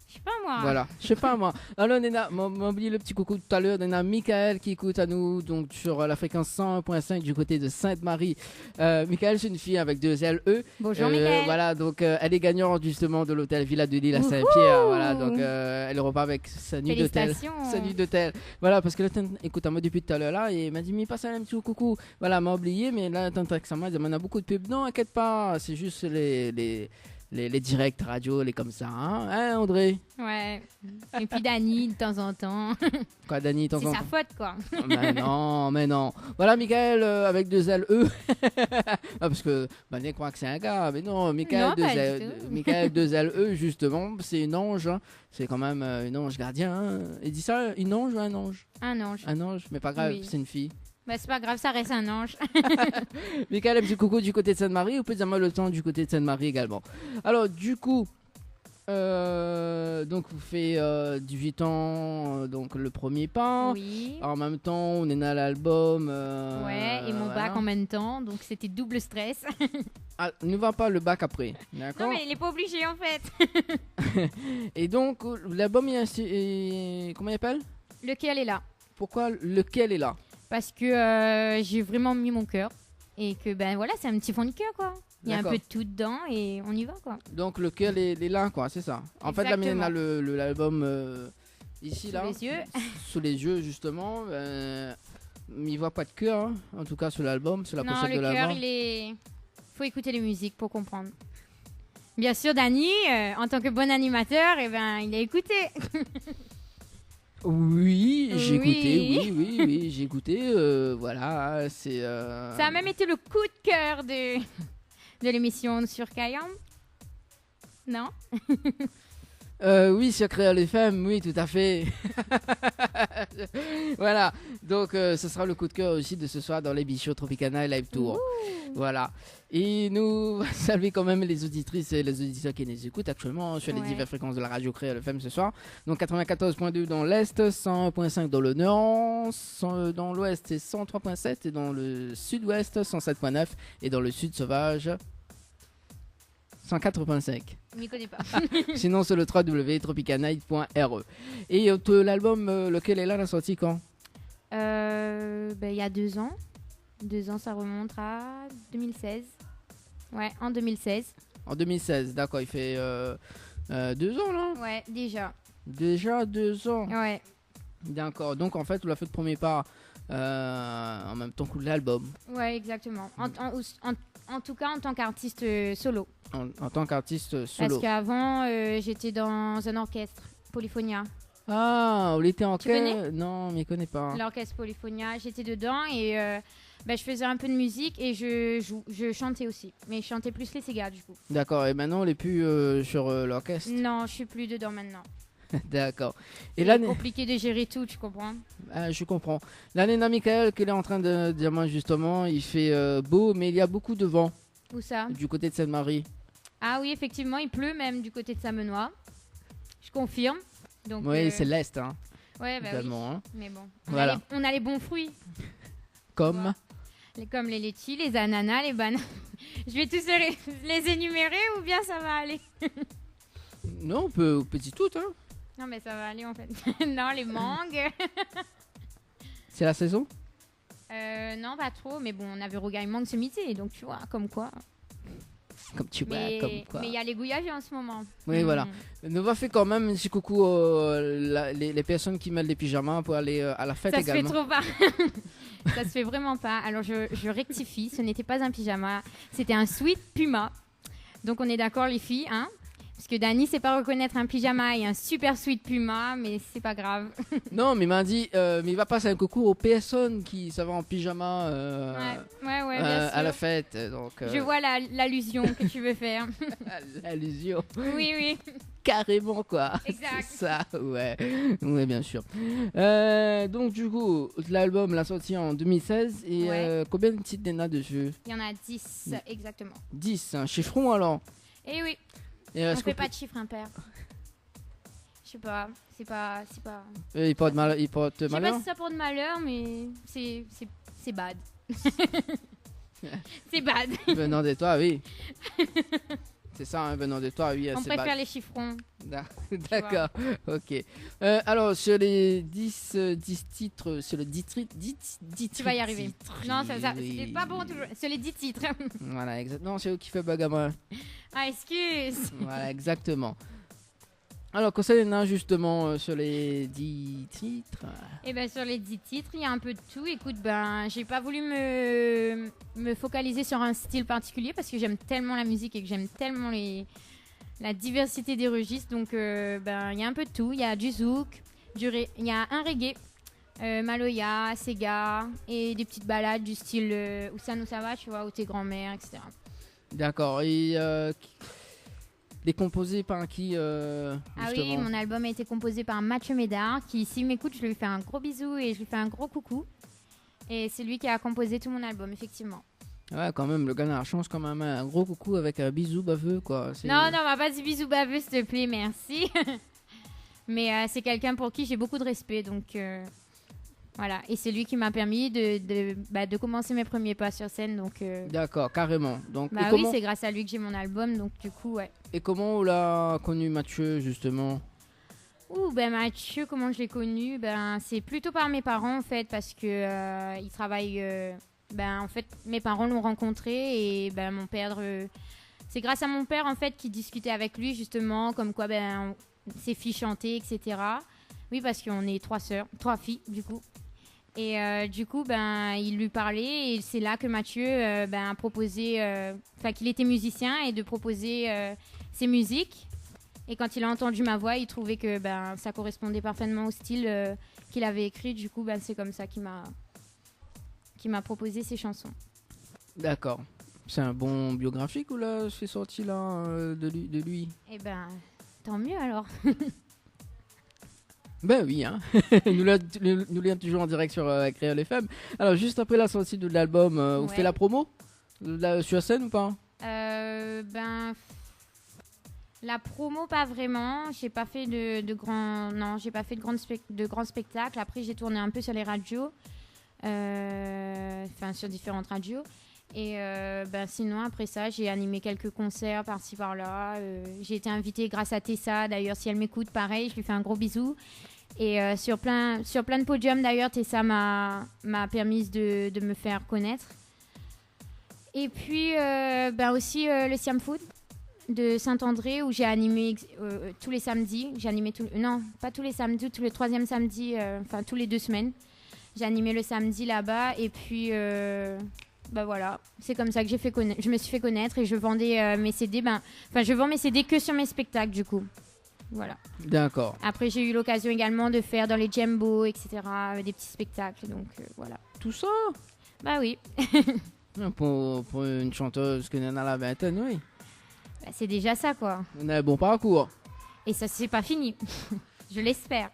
Je sais pas, moi. Voilà, je sais pas moi. Alors, Nena, m'a oublié le petit coucou tout à l'heure. Nena Michael qui écoute à nous donc sur la fréquence 101.5 du côté de Sainte-Marie. Michael, c'est une fille avec 2 LE. Bonjour, Michael. Voilà, donc elle est gagnante justement de l'hôtel Villa de Lille à Saint-Pierre. Voilà, donc elle repart avec sa nuit d'hôtel. Sa nuit d'hôtel. Voilà, parce que là, écoute à moi depuis tout à l'heure là et il m'a dit, mais passe un petit coucou. Voilà, m'a oublié, mais là, tant que ça m'a dit, on a beaucoup de pubs. Non, inquiète pas, c'est juste les directs radio, les comme ça, hein, André? Ouais. Et puis Dani, de temps en temps. Quoi, Dani, de temps en C'est temps? sa faute, quoi. Mais non. Voilà, Michael avec 2 LE. Parce que, on croit que c'est un gars. Mais non, Michael, Non, pas du tout. Michael 2 LE, justement, c'est une ange. Hein. C'est quand même une ange gardien. Hein. Il dit ça, une ange ou un ange? Un ange. Un ange, mais pas grave, Oui. c'est une fille. C'est pas grave, ça reste un ange. Michael, un petit coucou du côté de Sainte-Marie. Ou peut-être le temps du côté de Sainte-Marie également. Alors, du coup, donc vous faites 18 ans, donc le premier pas. Oui. En même temps, on est dans l'album. Ouais, et mon voilà. bac en même temps, donc c'était double stress. Ah, ne va pas le bac après, d'accord? Non, mais il est pas obligé en fait. Et donc, l'album, comment il appelle? Lequel est là? Pourquoi lequel est là? Parce que j'ai vraiment mis mon cœur. Et que voilà, c'est un petit fond de cœur quoi. Il y a un D'accord. peu de tout dedans et on y va quoi. Donc, lequel est là, quoi, c'est ça? En fait, la mienne a l'album ici, Sous là. les yeux. Sous les yeux, justement. Il voit pas de cœur, hein, en tout cas, sur l'album, sur la Non, pochette de le cœur, l'album. il est... Faut écouter les musiques pour comprendre. Bien sûr, Dani, en tant que bon animateur, il a écouté. Oui, j'ai Oui. écouté, oui, j'ai écouté, voilà, c'est... Ça a même été le coup de cœur de l'émission sur Kayam. Non? Oui, sur Créole FM, oui, tout à fait. Voilà, donc ce sera le coup de cœur aussi de ce soir dans l'émission Tropicana Live Tour. Voilà. Et nous saluons quand même les auditrices et les auditeurs qui nous écoutent actuellement sur les diverses fréquences de la radio Créole FM ce soir. Donc 94.2 dans l'Est, 101.5 dans le Nord, dans l'Ouest c'est 103.7 et dans le Sud-Ouest 107.9 et dans le Sud Sauvage 104.5. Je m'y connais pas. Sinon sur le www.tropicanight.re. Et l'album lequel est là, la sortie quand? Il y a 2 ans. 2 ans, ça remonte à 2016. Ouais, en 2016. En 2016, d'accord, il fait 2 ans là. Ouais, déjà. Déjà 2 ans. Ouais. D'accord, donc en fait, tu l'as fait de premier pas en même temps que l'album. Ouais, exactement. En tout cas, en tant qu'artiste solo. En tant qu'artiste solo. Parce qu'avant, j'étais dans un orchestre, Polyphonia. Ah, on était en Tu connais? Non, mais je connais pas. L'orchestre Polyphonia, j'étais dedans et je faisais un peu de musique et je chantais aussi. Mais je chantais plus les Sega du coup. D'accord, et maintenant on n'est plus sur l'orchestre. Non, je suis plus dedans maintenant. D'accord. Et C'est l'année... compliqué de gérer tout, tu comprends? Ah, je comprends. L'année de Michael, qu'il est en train de dire moi justement, il fait beau, mais il y a beaucoup de vent Où ça? du côté de Sainte-Marie. Ah oui, effectivement, il pleut même du côté de Samenois. Je confirme. Donc, Oui, c'est l'Est, hein, ouais, bah oui. également. Hein. Mais bon, Voilà. on a les bons fruits. Comme Comme les litchis, les ananas, les bananes. Je vais tous les énumérer ou bien ça va aller? Non, on peut petit tout, hein. Non, mais ça va aller en fait. Non, les mangues. C'est la saison. Non, pas trop. Mais bon, on avait Rogaille mangue ce midi, donc tu vois, comme quoi. Comme tu vois, Mais comme quoi. il y a les gouillages en ce moment. Oui, voilà. Nous va faire quand même un petit coucou les personnes qui mettent les pyjamas pour aller à la fête Ça également. se fait trop pas. Ça se fait vraiment pas. Alors je rectifie, ce n'était pas un pyjama, c'était un sweat Puma. Donc on est d'accord les filles, hein? Parce que Dani sait pas reconnaître un pyjama et un super sweat Puma, mais c'est pas grave. Non, mais il m'a dit, mais il va passer un coucou aux personnes qui savent en pyjama Ouais, bien sûr. à la fête. Donc, Je vois l'allusion que tu veux faire. l'allusion. Oui. Carrément, quoi. Exact. C'est ça, ouais. Oui, bien sûr. Donc, du coup, l'album l'a sorti en 2016. Et Ouais. combien de titres il y en a dessus? Il y en a 10, exactement. 10, un chiffron alors. Et oui, Et on est-ce fait qu'on pas de chiffre impair. Je sais pas, c'est pas... il porte malheur. Je sais pas si ça porte malheur, mais c'est bad. C'est bad. Venant de toi, oui. C'est ça, hein, venant de toi, oui. On c'est préfère bad. les chiffrons. D'accord, ok. Alors, sur les 10 titres, sur le 10 titres. Tu vas y arriver. Non, ça oui. c'était pas bon toujours. Sur les 10 titres. Voilà, exactement. C'est eux qui fait bug à moi. Ah, excuse. Voilà, exactement. Alors, concernant justement sur les 10 titres. Et ben sur les 10 titres, il y a un peu de tout. Écoute, j'ai pas voulu me focaliser sur un style particulier parce que j'aime tellement la musique et que j'aime tellement la diversité des registres. Donc, il y a un peu de tout. Il y a du zouk, il y a un reggae, Maloya, Sega et des petites balades du style où ça nous ça va, tu vois, où tes grands-mères, etc. D'accord. Et les composés par qui Ah oui, justement mon album a été composé par Mathieu Médard, qui s'il m'écoute, je lui fais un gros bisou et je lui fais un gros coucou. Et c'est lui qui a composé tout mon album, effectivement. Ouais, quand même, le gars a la chance quand même. Un gros coucou avec un bisou baveux, quoi. Non, on va pas dire bisou baveux, s'il te plaît, merci. Mais c'est quelqu'un pour qui j'ai beaucoup de respect, donc voilà. Et c'est lui qui m'a permis de commencer mes premiers pas sur scène, donc... D'accord, carrément. Donc, Bah oui, c'est grâce à lui que j'ai mon album, donc du coup, ouais. Et comment on l'a connu, Mathieu, justement? Mathieu, comment je l'ai connu? C'est plutôt par mes parents, en fait, parce que il travaille... en fait, mes parents l'ont rencontré et mon père... c'est grâce à mon père, en fait, qui discutait avec lui, justement, comme quoi, ses filles chantaient, etc. Oui, parce qu'on est 3 filles, du coup. Et du coup, il lui parlait et c'est là que Mathieu a proposé... qu'il était musicien et de proposer ses musiques. Et quand il a entendu ma voix, il trouvait que ça correspondait parfaitement au style qu'il avait écrit. Du coup, c'est comme ça qu'il m'a proposé ces chansons. D'accord. C'est un bon biographique ou là c'est sorti là de lui? Eh ben, tant mieux alors. Ben oui, hein. nous l'avons toujours en direct sur Créole FM. Alors juste après la sortie de l'album, vous Ouais. faites la promo sur la scène ou pas? La promo, pas vraiment. J'ai pas fait de grands spectacles. Après, j'ai tourné un peu sur les radios, sur différentes radios. Et sinon, après ça, j'ai animé quelques concerts par-ci par-là. J'ai été invitée grâce à Tessa. D'ailleurs, si elle m'écoute, pareil, je lui fais un gros bisou. Et sur plein de podiums, d'ailleurs, Tessa m'a permis de me faire connaître. Et puis, aussi le Siam Food de Saint-André, où j'ai animé tous les samedis. J'ai animé non, pas tous les samedis, tous les 3e samedi, tous les 2 semaines. J'ai animé le samedi là-bas. Et puis, voilà, c'est comme ça que je me suis fait connaître et je vendais mes CD. Je vends mes CD que sur mes spectacles, du coup. Voilà. D'accord. Après, j'ai eu l'occasion également de faire dans les Jumbo, etc., des petits spectacles. Donc, voilà. Tout ça? Bah oui. Pour une chanteuse qui en a la vingtaine, oui. C'est déjà ça, quoi. On a un bon parcours. Et ça, c'est pas fini. Je l'espère.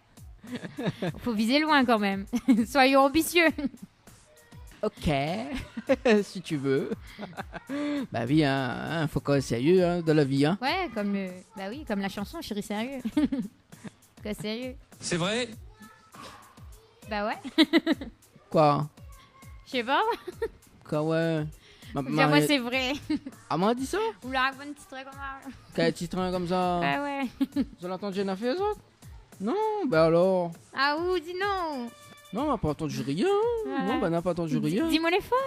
Faut viser loin quand même. Soyons ambitieux. Ok, si tu veux. Bah oui, hein, faut quand même sérieux hein, dans la vie. Hein. Ouais, comme la chanson Chérie sérieux. Quoi, sérieux? C'est vrai? Bah ouais. Quoi? Je sais pas. Quoi, ouais. Moi, c'est vrai. Ah, moi, dit ça? Ou la bonne petite truc comme ça. Quel titre comme ça? Ah ouais. Vous avez entendu une affaire, ça? Non, bah alors. Ah ou, dis non. Non, on n'a pas entendu rien. Non, bah, on n'a pas entendu rien. Dis-moi les fois.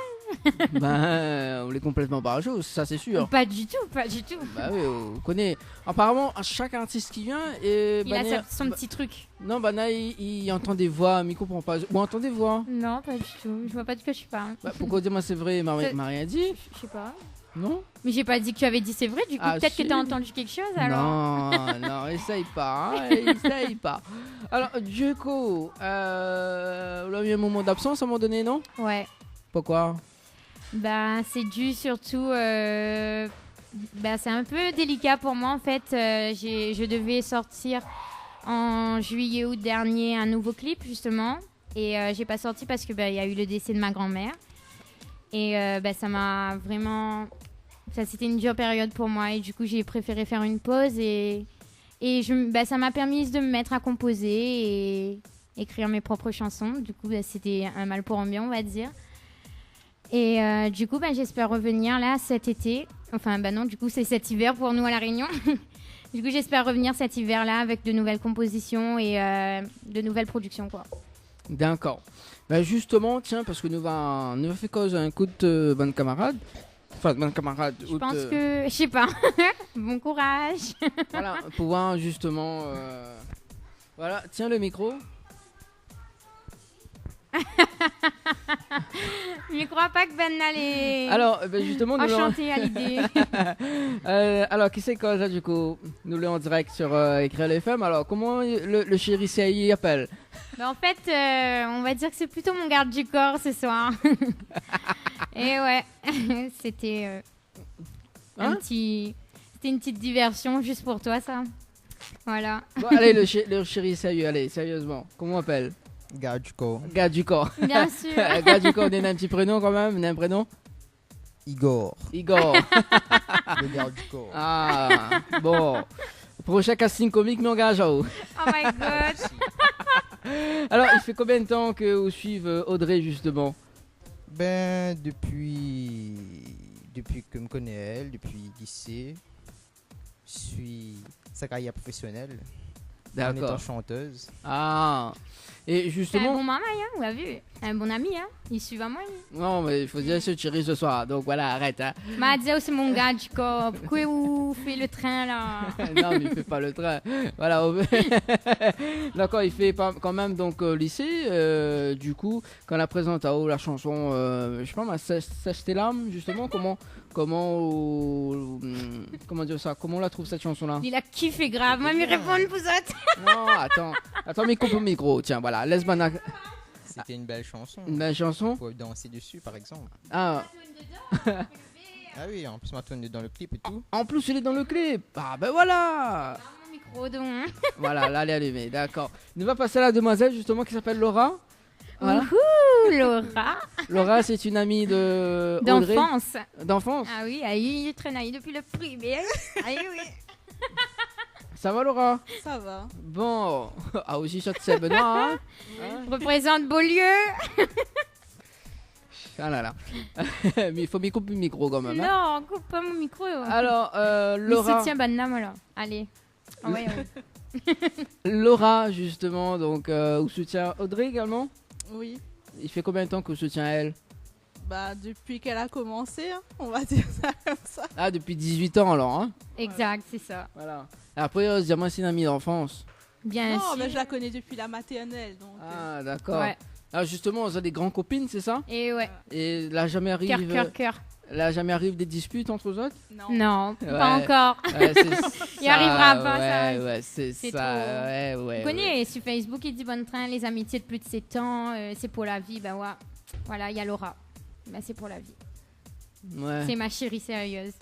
Bah, on est complètement par chose, ça c'est sûr. Pas du tout, pas du tout. Bah oui, on connaît. Apparemment, à chaque artiste qui vient, et Il a son petit truc. Non, bah là, il entend des voix, mais il comprend pas. Ou entend des voix. Non, pas du tout. Je vois pas de quoi je parle. Bah, pourquoi dire moi c'est vrai, il m'a rien dit. Je sais pas. Non. Mais j'ai pas dit que tu avais dit c'est vrai, du coup peut-être si. que t'as entendu quelque chose alors. Non, essaye pas, hein, essaye pas. Alors, Djeko, là il y a un moment d'absence à un moment donné, non? Ouais. Pourquoi? C'est dû surtout. C'est un peu délicat pour moi en fait. Je devais sortir en juillet-août dernier un nouveau clip justement. Et j'ai pas sorti parce que y a eu le décès de ma grand-mère. Et ça m'a vraiment. C'était une dure période pour moi. Et du coup, j'ai préféré faire une pause. Et ça m'a permis de me mettre à composer et écrire mes propres chansons. Du coup, c'était un mal pour un bien, on va dire. Et du coup, j'espère revenir là cet été. Enfin, non, du coup, c'est cet hiver pour nous à La Réunion. Du coup, j'espère revenir cet hiver-là avec de nouvelles compositions et de nouvelles productions, quoi. D'accord. Justement, tiens, parce que nous va faire cause un coup de bonne camarade. Enfin, bonne camarade. Je pense que, je sais pas. Bon courage. Voilà, pouvoir justement. Voilà, tiens le micro. Je crois pas que Ben allait. Alors, justement, nous enchanté à l'idée. Alors, qui c'est quoi ça du coup? Nous l'avons en direct sur Créole FM. Alors, comment le chéri CI appelle? En fait, on va dire que c'est plutôt mon garde du corps ce soir. Et ouais, c'était c'était une petite diversion juste pour toi, ça. Voilà. Bon, allez, le chéri sérieux, allez, sérieusement. Comment on appelle? Garde du corps. Garde du corps. Bien sûr. Garde du corps, on a un petit prénom quand même, on a un prénom? Igor. Le garde du corps. Ah, bon. Prochain casting comique, mais engage à haut. Oh my god. Alors, il fait combien de temps que vous suivez Audrey, justement? Depuis que je me connais elle, depuis lycée, je suis sa carrière professionnelle. En étant chanteuse. Ah. Et justement. C'est un bon maman, hein, on l'a vu. Un bon ami, hein. Il suit vraiment. Non, mais il faut dire ce Thierry ce soir. Donc voilà, arrête. Hein. Dit c'est mon gars du corps. Pourquoi vous faites le train là? Non, mais il fait pas le train. Voilà. D'accord, il fait quand même donc lycée. Du coup, quand elle présente à haut la chanson, je sais pas, Sèche tes larmes, justement, comment dire ça? Comment on la trouve cette chanson-là? Il a kiffé grave. Moi, il me répond une poussette. Non, attends, micro, tiens, voilà, laisse Bana. C'était une belle chanson. Une belle chanson. Faut danser dessus, par exemple. Ah. Ah oui, en plus, Antoine est dans le clip et tout. En plus, il est dans le clip. Ah ben voilà. Mon micro, donc. Voilà, là, elle est allumée, d'accord. On va passer à la demoiselle, justement, qui s'appelle Laura. Voilà. Wouhou, Laura. Laura, c'est une amie de Audrey. D'enfance. Ah oui, elle traîne depuis le primaire. Ah oui. Ça va, Laura? Ça va. Bon. Ah, aussi, ça, c'est Benoît, hein? Représente Beaulieu. Ah là là. Mais il faut couper le micro quand même. Non, coupe pas mon micro. Alors, Laura. Il soutient Banam, alors. Allez. Ouais. Laura, justement, donc, vous soutient Audrey également? Oui. Il fait combien de temps que vous soutient elle? Bah, depuis qu'elle a commencé, hein, on va dire ça comme ça. Ah, depuis 18 ans alors, hein? Exact, c'est ça. Voilà. Après, moi, c'est une amie d'enfance. Bien non, sûr. mais je la connais depuis la maternelle, donc. Ah, d'accord. Ouais. Ah, justement, vous avez des grandes copines, c'est ça? Et ouais. Et là, jamais arrive. Cœur. Là, jamais arrive des disputes entre vous autres? Non, Ouais. pas encore. Ouais, Il arrivera pas, ça. Ouais, c'est ça. Trop. Ouais. Vous connaissez, sur Facebook, il dit Bonne Train, les amitiés de plus de 7 ans, c'est pour la vie. Ben ouais. Voilà, il y a Laura. Ben, c'est pour la vie. Ouais. C'est ma chérie sérieuse.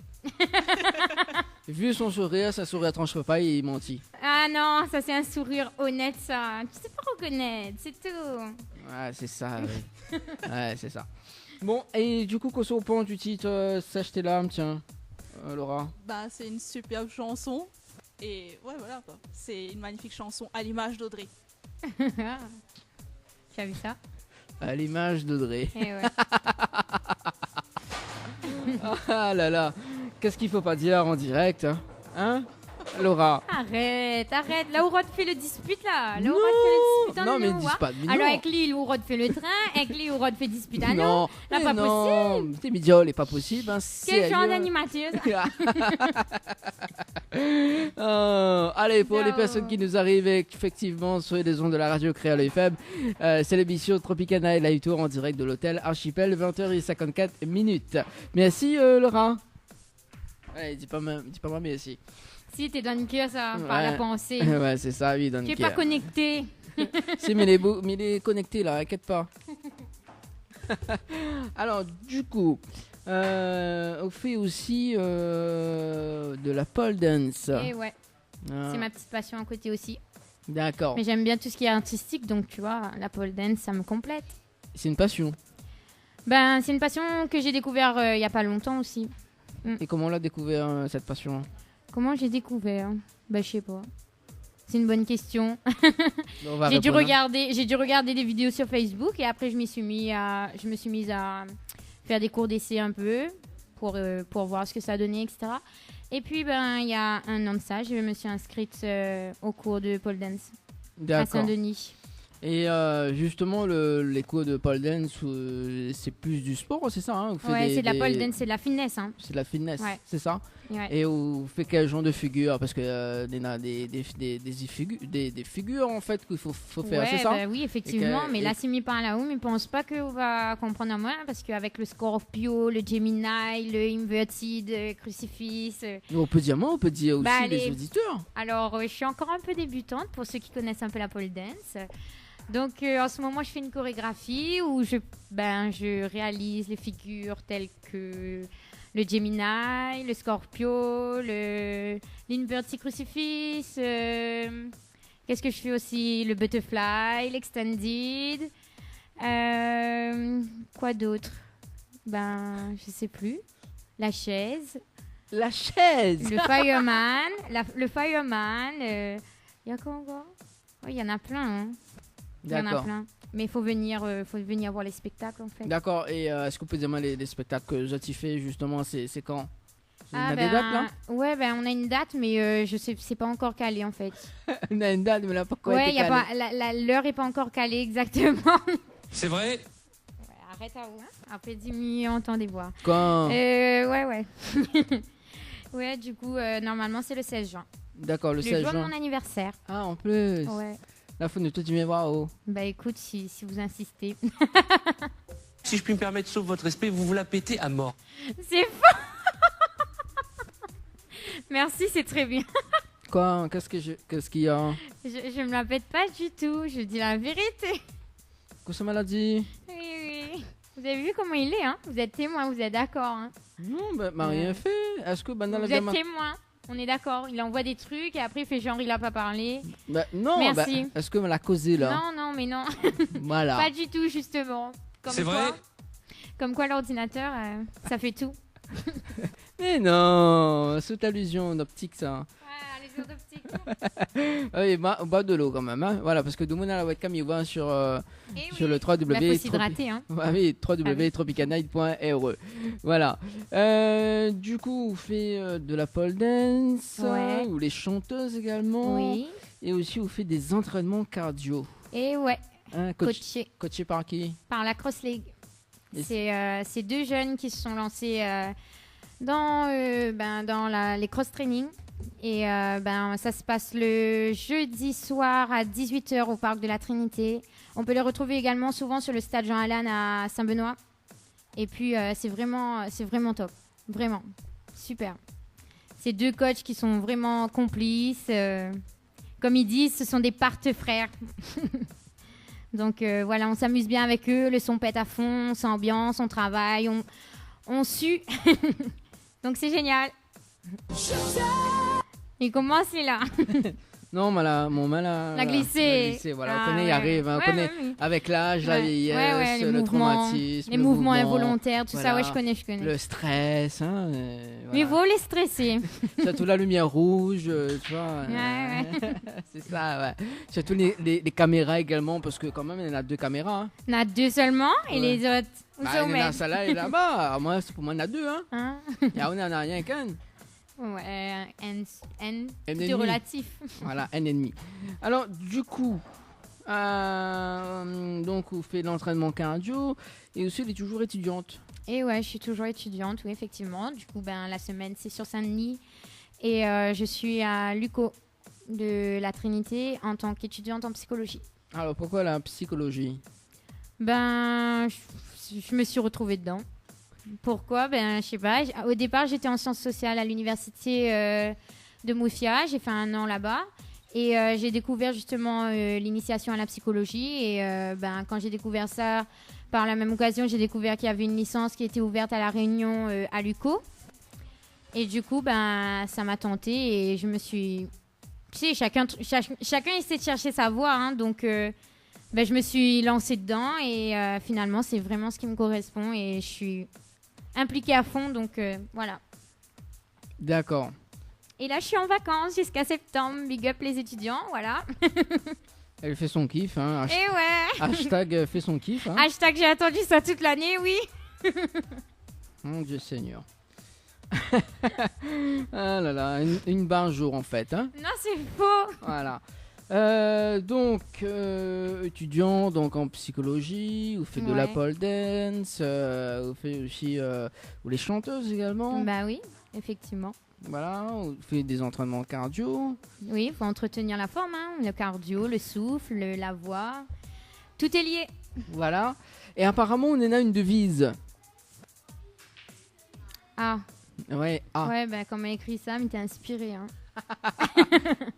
Vu son sourire, ça sourire tranche pas, il mentit. Ah non, ça c'est un sourire honnête, ça. Tu sais pas reconnaître, c'est tout. Ouais, c'est ça. Oui. Ouais, c'est ça. Bon, et du coup, qu'au point du titre, Sache tes larmes, tiens, Laura. Bah, c'est une superbe chanson. Et ouais, voilà quoi. C'est une magnifique chanson à l'image d'Audrey. Tu as vu ça? À l'image d'Audrey. Eh ouais. Ah là là, qu'est-ce qu'il faut pas dire en direct, hein, Laura? Arrête. Là où Rod fait le dispute, là. Non, non, mais dis pas de mignon. Alors avec lui, où Rod fait le train, avec lui, où Rod fait dispute à nous. Non, Là, mais pas non, possible. c'est midiole et pas possible. Hein, Quel genre sérieux. d'animatrice? Allez, pour les Non. personnes qui nous arrivent effectivement sur les ondes de la radio Créole FM, c'est l'émission Tropicana et Live Tour en direct de l'hôtel Archipel, 20h54. Merci Laura. Allez, dis pas moi merci. Si, t'es dans le cœur, ça, par la pensée. Ouais, c'est ça, oui, dans Tu le n'es pas cœur. connecté. Si, mais il est connecté là, inquiète pas. Alors, du coup, on fait aussi de la pole dance. Et ouais, Ah, c'est ma petite passion à côté aussi. D'accord. Mais j'aime bien tout ce qui est artistique, donc tu vois, la pole dance, ça me complète. C'est une passion. Ben, c'est une passion que j'ai découvert il y a pas longtemps aussi. Et comment on l'a découvert cette passion? Comment j'ai découvert? Ben, je sais pas. C'est une bonne question. On va J'ai dû répondre, hein. regarder des vidéos sur Facebook et après je me suis mise à faire des cours d'essai un peu pour voir ce que ça donnait, etc. Et puis ben il y a un an de ça, je me suis inscrite au cours de pole dance à D'accord. Saint-Denis. Et justement, les cours de pole dance, c'est plus du sport, c'est ça, hein? Vous faites Ouais, c'est de la pole dance, c'est de la finesse, hein. C'est de la fitness, Ouais. c'est ça? Ouais. Et vous faites quel genre de figure? Parce que il y a des figures en fait qu'il faut faire, Ouais, c'est ça? bah oui, effectivement, mais là, et- c'est mis par là-haut, mais je pense pas qu'on va comprendre à moi, parce qu'avec le Scorpio, le Gemini, le Inverted, Crucifix... On peut dire moi, on peut dire aussi Bah, les les- auditeurs. Alors, je suis encore un peu débutante, pour ceux qui connaissent un peu la pole dance. Donc, en ce moment, je fais une chorégraphie où je réalise les figures telles que le Gemini, le Scorpio, l'Inverted Crucifix. Qu'est-ce que je fais aussi? Le Butterfly, l'Extended. Quoi d'autre? Ben, je sais plus. La chaise. La chaise. Le Fireman. Le Fireman. Il y a quoi encore? Oui, il y en a plein. Hein. Il y en a D'accord. plein. Mais il faut venir voir les spectacles, en fait. D'accord. Et est-ce que vous pouvez dire moi les spectacles que tu fais justement, c'est quand? On a des ben, dates là? Ouais, ben on a une date, mais je sais, c'est pas encore calé en fait. On a une date, mais là pas quoi Ouais, été y a calé. pas, l'heure est pas encore calée exactement. C'est vrai? Ouais, arrête à vous, hein. Après 10 minutes, entendez voir. Quand? Ouais. Ouais, du coup, normalement c'est le 16 juin. D'accord, le Le 16 jour de juin. mon anniversaire. Ah, en plus. Ouais. Là, faut nous tout dire voir. Oh. Bah écoute, si vous insistez. Si je puis me permettre, sauf votre respect, vous vous la pétez à mort. C'est faux. Merci, c'est très bien. Quoi? Qu'est-ce qu'il y a? Je me la pète pas du tout, je dis la vérité. Qu'est-ce que m'a dit? Oui. Vous avez vu comment il est, hein? Vous êtes témoin, vous êtes d'accord, hein? Non, m'a rien fait. Est-ce que Banal Vous êtes témoin, on est d'accord. Il envoie des trucs et après il fait genre il a pas parlé. Non, merci. Est-ce que me l'a causé là? Non, mais non. Voilà. Pas du tout, justement. C'est vrai? Comme quoi l'ordinateur, ça fait tout. Mais non, c'est allusion d'optique ça. Ouais, allusion d'optique. Oui, bas de l'eau quand même, hein. Voilà, parce que tout le monde a la webcam, il voit sur le faut s'hydrater, hein. Oui, www.tropicanight.re. Voilà. Du coup, on fait de la pole dance, ou les chanteuses également. Oui. Et aussi, on fait des entraînements cardio. Et ouais. Hein, coaché par qui? Par la Cross League. C'est 2 jeunes qui se sont lancés dans les cross training. Et ça se passe le jeudi soir à 18h au Parc de la Trinité. On peut les retrouver également souvent sur le stade Jean-Alain à Saint-Benoît. Et puis, c'est vraiment top. Vraiment. Super. C'est 2 coachs qui sont vraiment complices. Comme ils disent, ce sont des parte-frères. Donc, voilà, on s'amuse bien avec eux. Le son pète à fond, on s'ambiance, on travaille, on sue. Donc, c'est génial. Il commence, il est là. Non, mon mal a glissé. Voilà, on connaît, il arrive. Hein, on connaît avec l'âge, la vieillesse, le traumatisme. Les mouvements involontaires, tout ça, je connais. Le stress. Hein, Mais vaut les stresser. Surtout la lumière rouge, tu vois. C'est ça, ouais. Surtout les caméras également, parce que quand même, il y en a 2 caméras. Hein. Il y en a 2 seulement, et les autres, où sont même celle-là et là-bas. Pour moi, il y en a 2. Hein. Il y en a rien qu'un. Ouais, N de relatif. Voilà, N ennemi. Alors, du coup, donc, vous faites l'entraînement cardio et aussi, elle est toujours étudiante. Et ouais, je suis toujours étudiante, oui, effectivement. Du coup, la semaine, c'est sur Saint-Denis. Et je suis à l'UCO de la Trinité en tant qu'étudiante en psychologie. Alors, pourquoi la psychologie? Je me suis retrouvée dedans. Pourquoi? Je sais pas. Au départ, j'étais en sciences sociales à l'université de Mouffia. J'ai fait 1 an là-bas. Et j'ai découvert justement l'initiation à la psychologie. Et quand j'ai découvert ça, par la même occasion, j'ai découvert qu'il y avait une licence qui était ouverte à La Réunion à l'UCO. Et du coup, ça m'a tentée et je me suis... Tu sais, chacun essaie de chercher sa voie. Hein, donc, je me suis lancée dedans et finalement, c'est vraiment ce qui me correspond. Et je suis impliquée à fond, donc voilà. D'accord. Et là, je suis en vacances jusqu'à septembre. Big up les étudiants, voilà. Elle fait son kiff. Hein. Et ouais. Hashtag fait son kiff. Hein. Hashtag j'ai attendu ça toute l'année, oui. Mon Dieu Seigneur. Ah là là, une barre jour en fait. Hein. Non, c'est faux. Voilà. Donc, étudiant donc en psychologie, vous faites de la pole dance, vous faites aussi vous les chanteuses également. Bah oui, effectivement. Voilà, vous faites des entraînements cardio. Oui, il faut entretenir la forme, hein. Le cardio, le souffle, la voix, tout est lié. Voilà. Et apparemment, on en a une devise. Ah. Ouais, quand on m'a écrit ça, mais t'es inspiré, hein.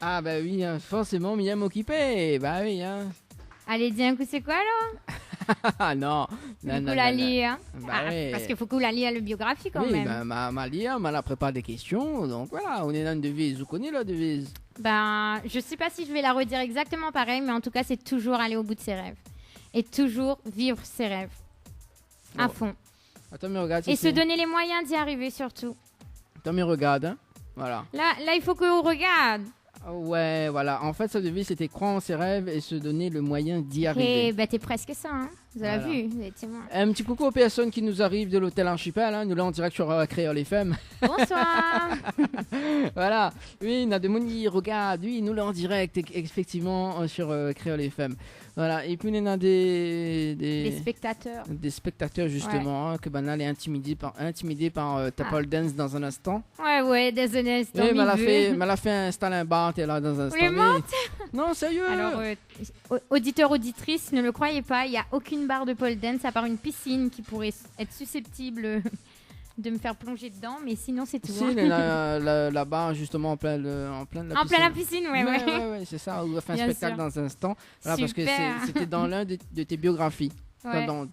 Ah bah oui, hein, forcément, Miam occupé. Bah oui, hein. Allez, dis un coup, c'est quoi alors? Non. Il faut la lire. Oui. Parce qu'il faut qu'on la lire le biographie quand même. Ma lire, m'a prépare des questions. Donc voilà, on est dans une devise. Vous connaissez la devise? Je sais pas si je vais la redire exactement pareil, mais en tout cas, c'est toujours aller au bout de ses rêves. Et toujours vivre ses rêves. À fond. Attends, mais regarde. Et se donner les moyens d'y arriver surtout. Attends, mais regarde, hein. Voilà. Là, il faut qu'on regarde. Ouais, voilà. En fait, sa devise, c'était croire en ses rêves et se donner le moyen d'y arriver. T'es presque ça, hein. Vous avez vu, vous êtes témoin. Un petit coucou aux personnes qui nous arrivent de l'hôtel Archipel, hein. Nous là en direct sur Créole FM. Bonsoir. Voilà. Oui, Nademouni, regarde. Oui, nous là en direct, effectivement, sur Créole FM. Voilà. Et puis, on a des spectateurs. Des spectateurs, justement, que Banal est intimidé par ta pole dance dans un instant. Ouais, dans un instant. Oui, m'a fait installer un bar, t'es là dans un instant. Non, sérieux. Alors, auditeurs, auditrices, ne le croyez pas, il n'y a aucune barre de pole dance à part une piscine qui pourrait être susceptible de me faire plonger dedans, mais sinon c'est tout. Si, hein. là-bas, justement, en plein de la En piscine. plein la piscine, ouais. Ouais, c'est ça. On va faire un Bien spectacle sûr. dans un instant. Voilà, parce que Super. c'était dans l'un de tes biographies. Ouais. Dans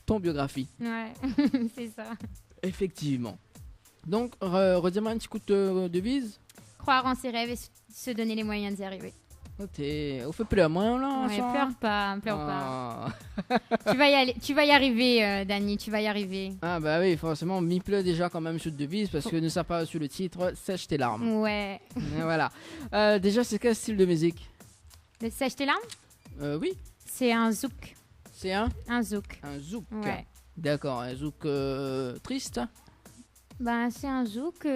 ton biographie. Ouais, c'est ça. Effectivement. Donc, redis-moi un petit coup de devise. Croire en ses rêves et se donner les moyens d'y arriver. On fait plus à moins là. Ouais, ça. pleure pas. Ah. Tu vas y arriver, Dani, tu vas y arriver. Ah bah oui, forcément, m'y pleut déjà quand même sur le devise parce que ne savent pas sur le titre, sèche tes larmes. Ouais. Et voilà. Déjà, c'est quel style de musique? Le sèche tes larmes? Oui. C'est un zouk. C'est un zouk. Un zouk. Ouais. D'accord, un zouk triste. Ben, c'est un zouk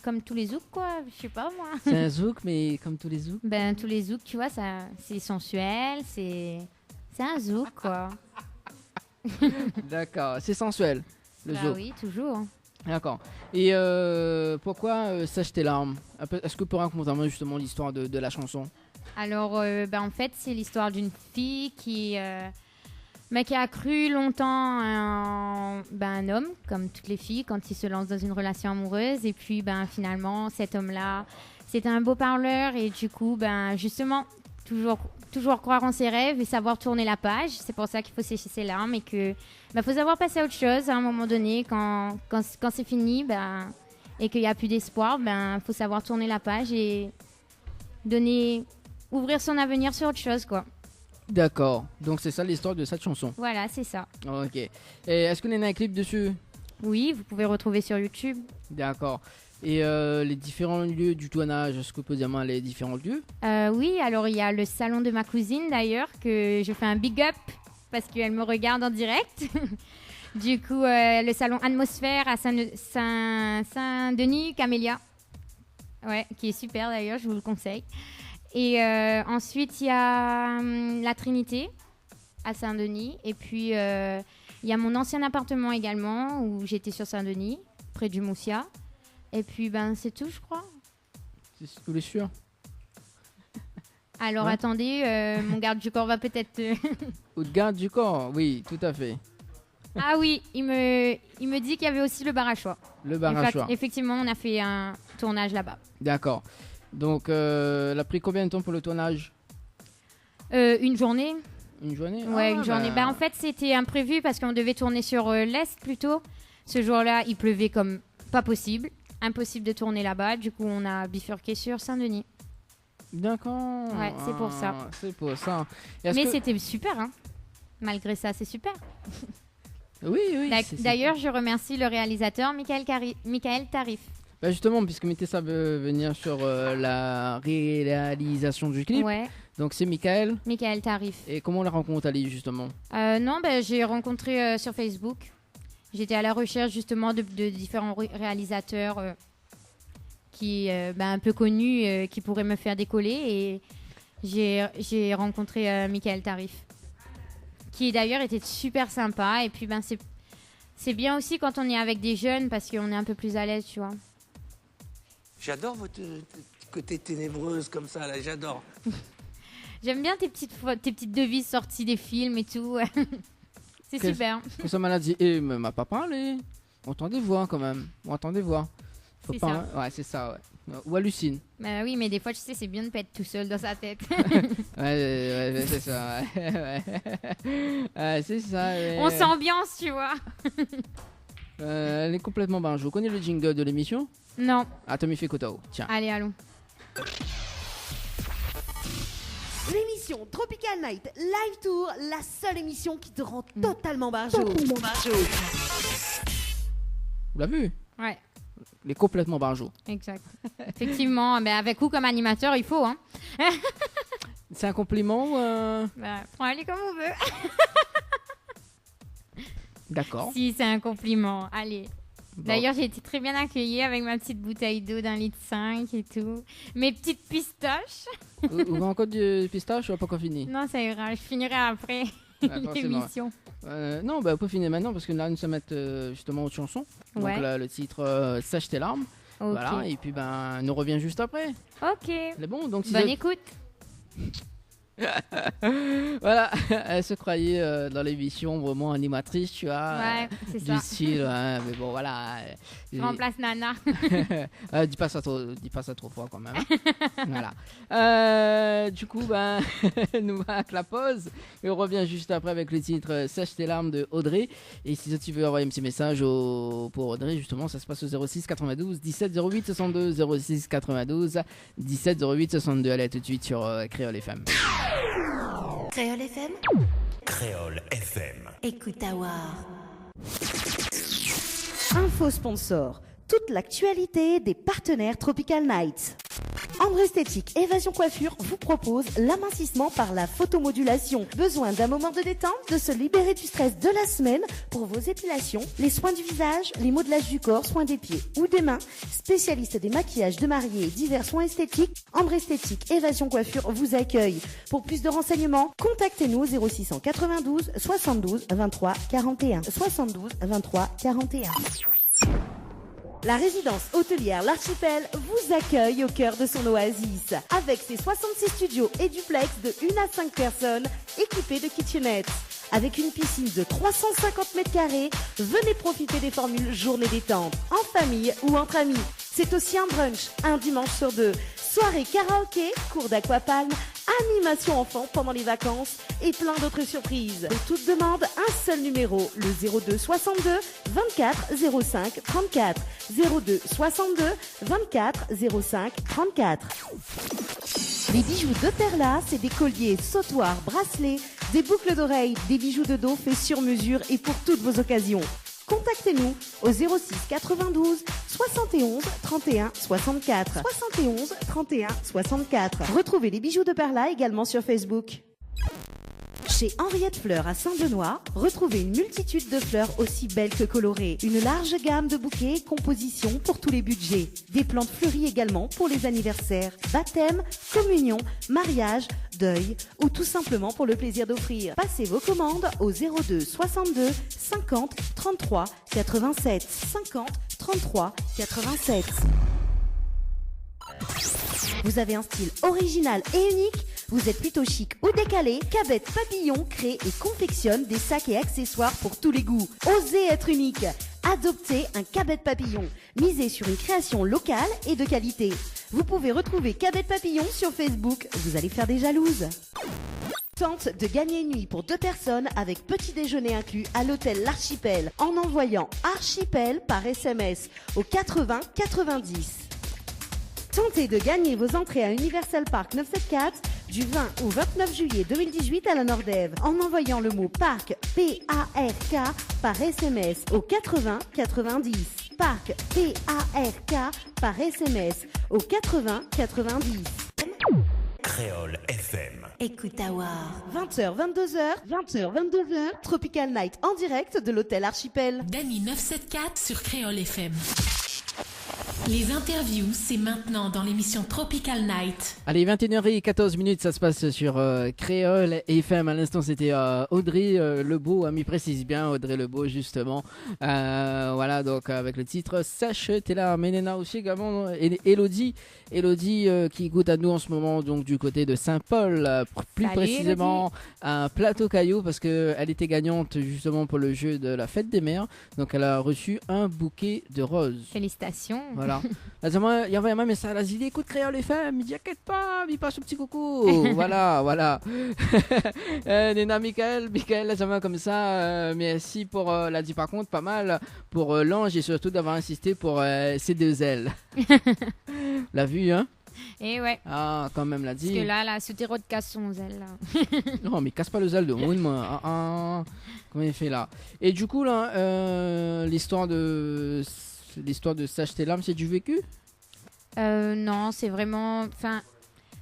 comme tous les zouks, quoi. Je sais pas, moi. C'est un zouk, mais comme tous les zouks. Ben, tous les zouks, tu vois, ça, c'est sensuel, c'est un zouk, quoi. D'accord, c'est sensuel, le Bah zouk. oui, toujours. D'accord. Et pourquoi sèche tes larmes? Est-ce que tu peux raconter justement l'histoire de la chanson? Alors, ben, en fait, c'est l'histoire d'une fille qui a cru longtemps un homme, comme toutes les filles, quand ils se lancent dans une relation amoureuse. Et puis, ben, finalement, cet homme-là, c'était un beau parleur. Et du coup, ben, justement, toujours croire en ses rêves et savoir tourner la page. C'est pour ça qu'il faut sécher ses larmes et que faut savoir passer à autre chose à un moment donné. Quand c'est fini ben, et qu'il n'y a plus d'espoir, ben, faut savoir tourner la page et ouvrir son avenir sur autre chose, quoi. D'accord. Donc c'est ça l'histoire de cette chanson. Voilà, c'est ça. Ok. Et est-ce qu'on a un clip dessus? Oui, vous pouvez retrouver sur YouTube. D'accord. Et les différents lieux du tournage, est-ce que vous pouvez dire moi les différents lieux? Oui, alors il y a le salon de ma cousine d'ailleurs, que je fais un big up parce qu'elle me regarde en direct. Du coup, le salon Atmosphère à Saint-Denis, Camélia. Ouais, qui est super d'ailleurs, je vous le conseille. Et ensuite, il y a la Trinité à Saint-Denis. Et puis, il y a mon ancien appartement également, où j'étais sur Saint-Denis, près du Moussia. Et puis, ben, c'est tout, je crois. Vous êtes sûr? Alors, Ouais. attendez, mon garde du corps va peut-être... Ou de garde du corps, oui, tout à fait. Ah oui, il me dit qu'il y avait aussi le bar à choix. Le bar à choix. Effectivement, on a fait un tournage là-bas. D'accord. Donc, elle a pris combien de temps pour le tournage? Une journée. Une journée? Ouais, une journée. En fait, c'était imprévu parce qu'on devait tourner sur l'Est plutôt. Ce jour-là, il pleuvait comme pas possible. Impossible de tourner là-bas. Du coup, on a bifurqué sur Saint-Denis. D'accord. Ouais, c'est pour ça. C'est pour ça. Mais c'était super, hein. Malgré ça, c'est super. Oui. D'ailleurs, je remercie le réalisateur Michael Tarif. Bah justement, puisque Métessa veut venir sur la réalisation du clip. Ouais. Donc c'est Michael Tarif. Et comment on la rencontre, Ali, justement? Non, j'ai rencontré sur Facebook. J'étais à la recherche justement de différents réalisateurs qui un peu connus qui pourraient me faire décoller. Et j'ai rencontré Michael Tarif, qui d'ailleurs était super sympa. Et puis c'est bien aussi quand on est avec des jeunes parce qu'on est un peu plus à l'aise, tu vois. J'adore votre côté ténébreuse comme ça, là, j'adore. J'aime bien tes petites devises sorties des films et tout. C'est super. Que ça m'a dit, et m'a pas parlé. On entend des voix quand même. On entend des voix. Faut C'est pas, ça. Ouais, c'est ça, ouais. Ou hallucine. Bah oui, mais des fois, tu sais, c'est bien de pas être tout seul dans sa tête. ouais, c'est ça. Ouais, c'est ça. Ouais. On s'ambiance, tu vois. Elle est complètement barjo. Vous connaissez le jingle de l'émission? Non. Tommy fait Kotao. Tiens. Allez, allons. L'émission Tropical Night Live Tour, la seule émission qui te rend totalement barjo. Vous l'avez vu? Ouais. Il est complètement barjo. Exact. Effectivement, mais avec vous comme animateur, il faut, hein. C'est un compliment ou prends-les comme on veut. D'accord. Si, c'est un compliment. Allez. Bon. D'ailleurs, j'ai été très bien accueillie avec ma petite bouteille d'eau d'1,5 litre et tout. Mes petites pistaches. Vous avez encore du pistache ou pas encore fini? Non, ça ira. Je finirai après l'émission. Non, vous pouvez finir maintenant parce que là, nous sommes justement autre chanson. Ouais. Donc là, le titre Sèche tes larmes. Okay. Voilà, et puis nous revient juste après. Ok. C'est bon, donc Bonne écoute. Voilà, elle se croyait dans l'émission vraiment animatrice, tu vois. Ouais, c'est du ça. style, hein, mais bon, voilà. Je remplace Nana. Dis pas ça trop fort quand même. Hein. Voilà. Du coup, ben, nous marque la pause et on revient juste après avec le titre Sèche tes larmes de Audrey. Et si tu veux envoyer un petit message pour Audrey, justement, ça se passe au 06 92 17 08 62 06 92 17 08 62. Allez, tout de suite sur Créole FM. Créole FM. Créole FM. Écoute à voir. Info sponsor. Toute l'actualité des partenaires Tropical Night. Ambre Esthétique Évasion Coiffure vous propose l'amincissement par la photomodulation. Besoin d'un moment de détente, de se libérer du stress de la semaine pour vos épilations, les soins du visage, les modelages du corps, soins des pieds ou des mains. Spécialiste des maquillages de mariés et divers soins esthétiques, Ambre Esthétique Évasion Coiffure vous accueille. Pour plus de renseignements, contactez-nous au 0692 72 23 41. 72 23 41. La résidence hôtelière L'Archipel vous accueille au cœur de son oasis. Avec ses 66 studios et duplex de 1 à 5 personnes équipés de kitchenettes. Avec une piscine de 350 mètres carrés, venez profiter des formules journée détente, en famille ou entre amis. C'est aussi un brunch, un dimanche sur 2. Soirée karaoké, cours d'aquapalme, animation enfant pendant les vacances et plein d'autres surprises. Pour toute demande, un seul numéro, le 02 62 24 05 34. 02 62 24 05 34. Les bijoux de Perla, c'est des colliers, sautoirs, bracelets, des boucles d'oreilles, des bijoux de dos faits sur mesure et pour toutes vos occasions. Contactez-nous au 06 92 71 31 64. 71 31 64. Retrouvez les bijoux de Perla également sur Facebook. Chez Henriette Fleurs à Saint-Benoît, retrouvez une multitude de fleurs aussi belles que colorées. Une large gamme de bouquets et compositions pour tous les budgets. Des plantes fleuries également pour les anniversaires, baptêmes, communions, mariages, deuil ou tout simplement pour le plaisir d'offrir. Passez vos commandes au 02 62 50 33 87. 50 33 87. Vous avez un style original et unique? Vous êtes plutôt chic ou décalé? Cabet Papillon crée et confectionne des sacs et accessoires pour tous les goûts. Osez être unique. Adoptez un Cabet Papillon. Misez sur une création locale et de qualité. Vous pouvez retrouver Cabet Papillon sur Facebook. Vous allez faire des jalouses. Tente de gagner une nuit pour 2 personnes avec petit déjeuner inclus à l'hôtel L'Archipel en envoyant Archipel par SMS au 80 90. Tentez de gagner vos entrées à Universal Park 974 du 20 au 29 juillet 2018 à la Nordève en envoyant le mot Parc P-A-R-K par SMS au 80 90. Parc P-A-R-K par SMS au 80 90. Créole FM. Écoute à voir. 20h, 22h, Tropical Night en direct de l'hôtel Archipel. Dany 974 sur Créole FM. Les interviews, c'est maintenant dans l'émission Tropical Night. Allez, 21h14, ça se passe sur Créole FM. À l'instant, c'était Audrey Lebeau, ami précise bien, Audrey Lebeau, justement. Voilà, donc avec le titre Sèche tes larmes. Menena aussi également, Elodie qui écoute à nous en ce moment, donc du côté de Saint-Paul, plus Salut, précisément à Plateau Caillou, parce qu'elle était gagnante justement pour le jeu de la fête des mères. Donc elle a reçu un bouquet de roses. Félicitations. Voilà. Il y avait un message, elle a dit écoute Créole FM, il dit inquiète pas, il passe un petit coucou. voilà. Nena Michael, la jamais comme ça. Merci pour, l'a dit par contre, pas mal pour l'ange et surtout d'avoir insisté pour ces 2 ailes. L'a vu, hein? Et ouais. Ah, quand même, l'a dit. Parce que là, la souterraine casse son zèle. Là. Non, mais casse pas le zèle de moi. Comment il fait là? Et du coup, là, l'histoire de Sèche tes larmes, c'est du vécu? Non, c'est vraiment... Enfin,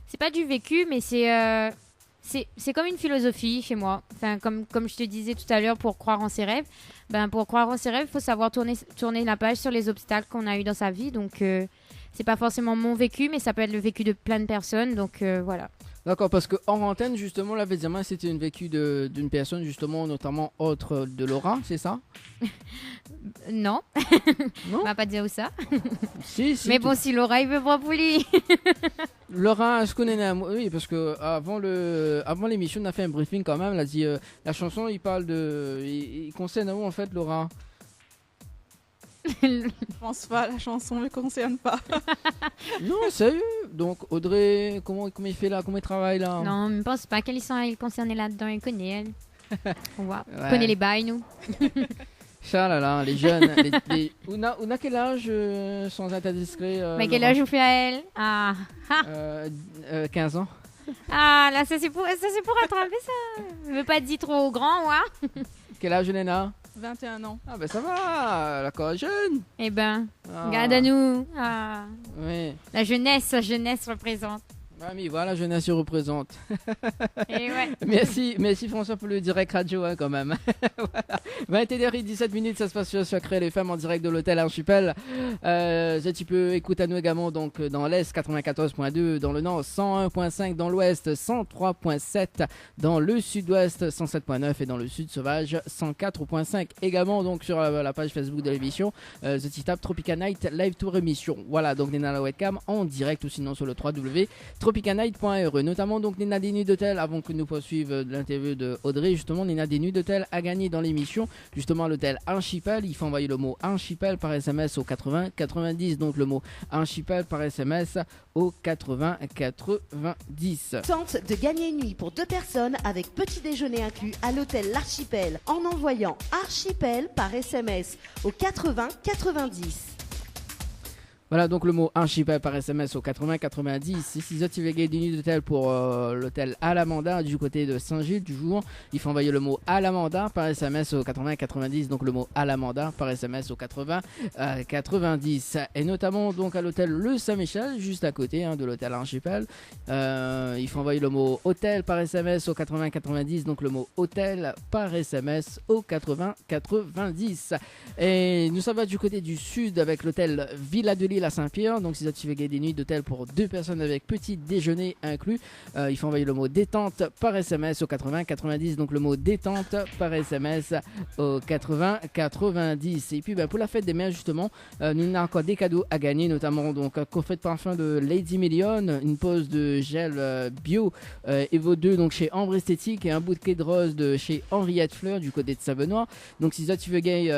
c'est pas du vécu, mais c'est comme une philosophie chez moi. Enfin, comme je te disais tout à l'heure, pour croire en ses rêves. Pour croire en ses rêves, il faut savoir tourner la page sur les obstacles qu'on a eu dans sa vie. Donc, c'est pas forcément mon vécu, mais ça peut être le vécu de plein de personnes. Donc, voilà. D'accord, parce que en antenne, justement, la Benjamin, c'était une vécue d'une personne, justement, notamment autre de Laura, c'est ça? Non. Non. On va pas dire où ça. Si. Mais bon, si Laura, il veut pas pour lui. Laura, je connais, oui, parce que avant l'émission, on a fait un briefing quand même. Elle a dit la chanson, il concerne où en fait, Laura? Je pense pas, la chanson me concerne pas. Non, sérieux. Donc Audrey, comment il fait là, comment il travaille là? Non, je ne pense pas qu'elle est concernée là-dedans. Elle connaît, elle. On Ouais. connaît les bails, nous. Ça là, les jeunes. On a quel âge sans être discret? Mais quel âge vous fait à elle? 15 ans. Ah, là, ça c'est pour rattraper ça. Je veux pas dire trop grand, ouais. Quel âge Léna? 21 ans. Ah ben ça va, la corps jeune. Eh ben, regarde à nous. Oui. La jeunesse représente. Ah mais voilà, la jeunesse se représente. Et ouais. Merci François pour le direct radio quand même. Voilà. 21h17, ça se passe sur Créole FM en direct de l'hôtel Archipel. Tu peux écouter à nous également donc dans l'Est 94.2, dans le Nord 101.5, dans l'Ouest 103.7, dans le Sud-Ouest 107.9 et dans le Sud Sauvage 104.5. Également donc sur la page Facebook de l'émission, The Tap Tropica Night Live Tour émission. Voilà, donc Nena la webcam en direct ou sinon sur le www.tropicanight.re. Notamment donc Nena des nuits d'hôtel, avant que nous poursuivions l'interview de Audrey, justement Nena des nuits d'hôtel a gagné dans l'émission justement à l'hôtel Archipel. Il faut envoyer le mot Archipel par SMS au 80 90, donc le mot Archipel par SMS au 80 90. Tente de gagner une nuit pour 2 personnes avec petit déjeuner inclus à l'hôtel L'Archipel en envoyant Archipel par SMS au 80 90. Voilà donc le mot Archipel par SMS au 80 90. Si vous avez gagné des nuits d'hôtel pour l'hôtel Alamanda du côté de Saint-Gilles du jour, il faut envoyer le mot Alamanda par SMS au 80 90. Donc le mot Alamanda par SMS au 80 90. Et notamment donc à l'hôtel Le Saint-Michel, juste à côté de l'hôtel Archipel. Il faut envoyer le mot hôtel par SMS au 80 90. Donc le mot hôtel par SMS au 80 90. Et nous sommes du côté du sud avec l'hôtel Villa de Lille à Saint-Pierre. Donc si tu veux gagner des nuits d'hôtel pour 2 personnes avec petit déjeuner inclus, il faut envoyer le mot détente par SMS au 80 90. Donc le mot détente par SMS au 80 90. Et puis pour la fête des mères justement, nous avons encore des cadeaux à gagner, notamment donc un coffret de parfum de Lady Million, une pose de gel bio Evo 2 donc chez Ambre Esthétique et un bouquet de roses de chez Henriette Fleur du côté de Saint-Benoît. Donc si tu veux gagner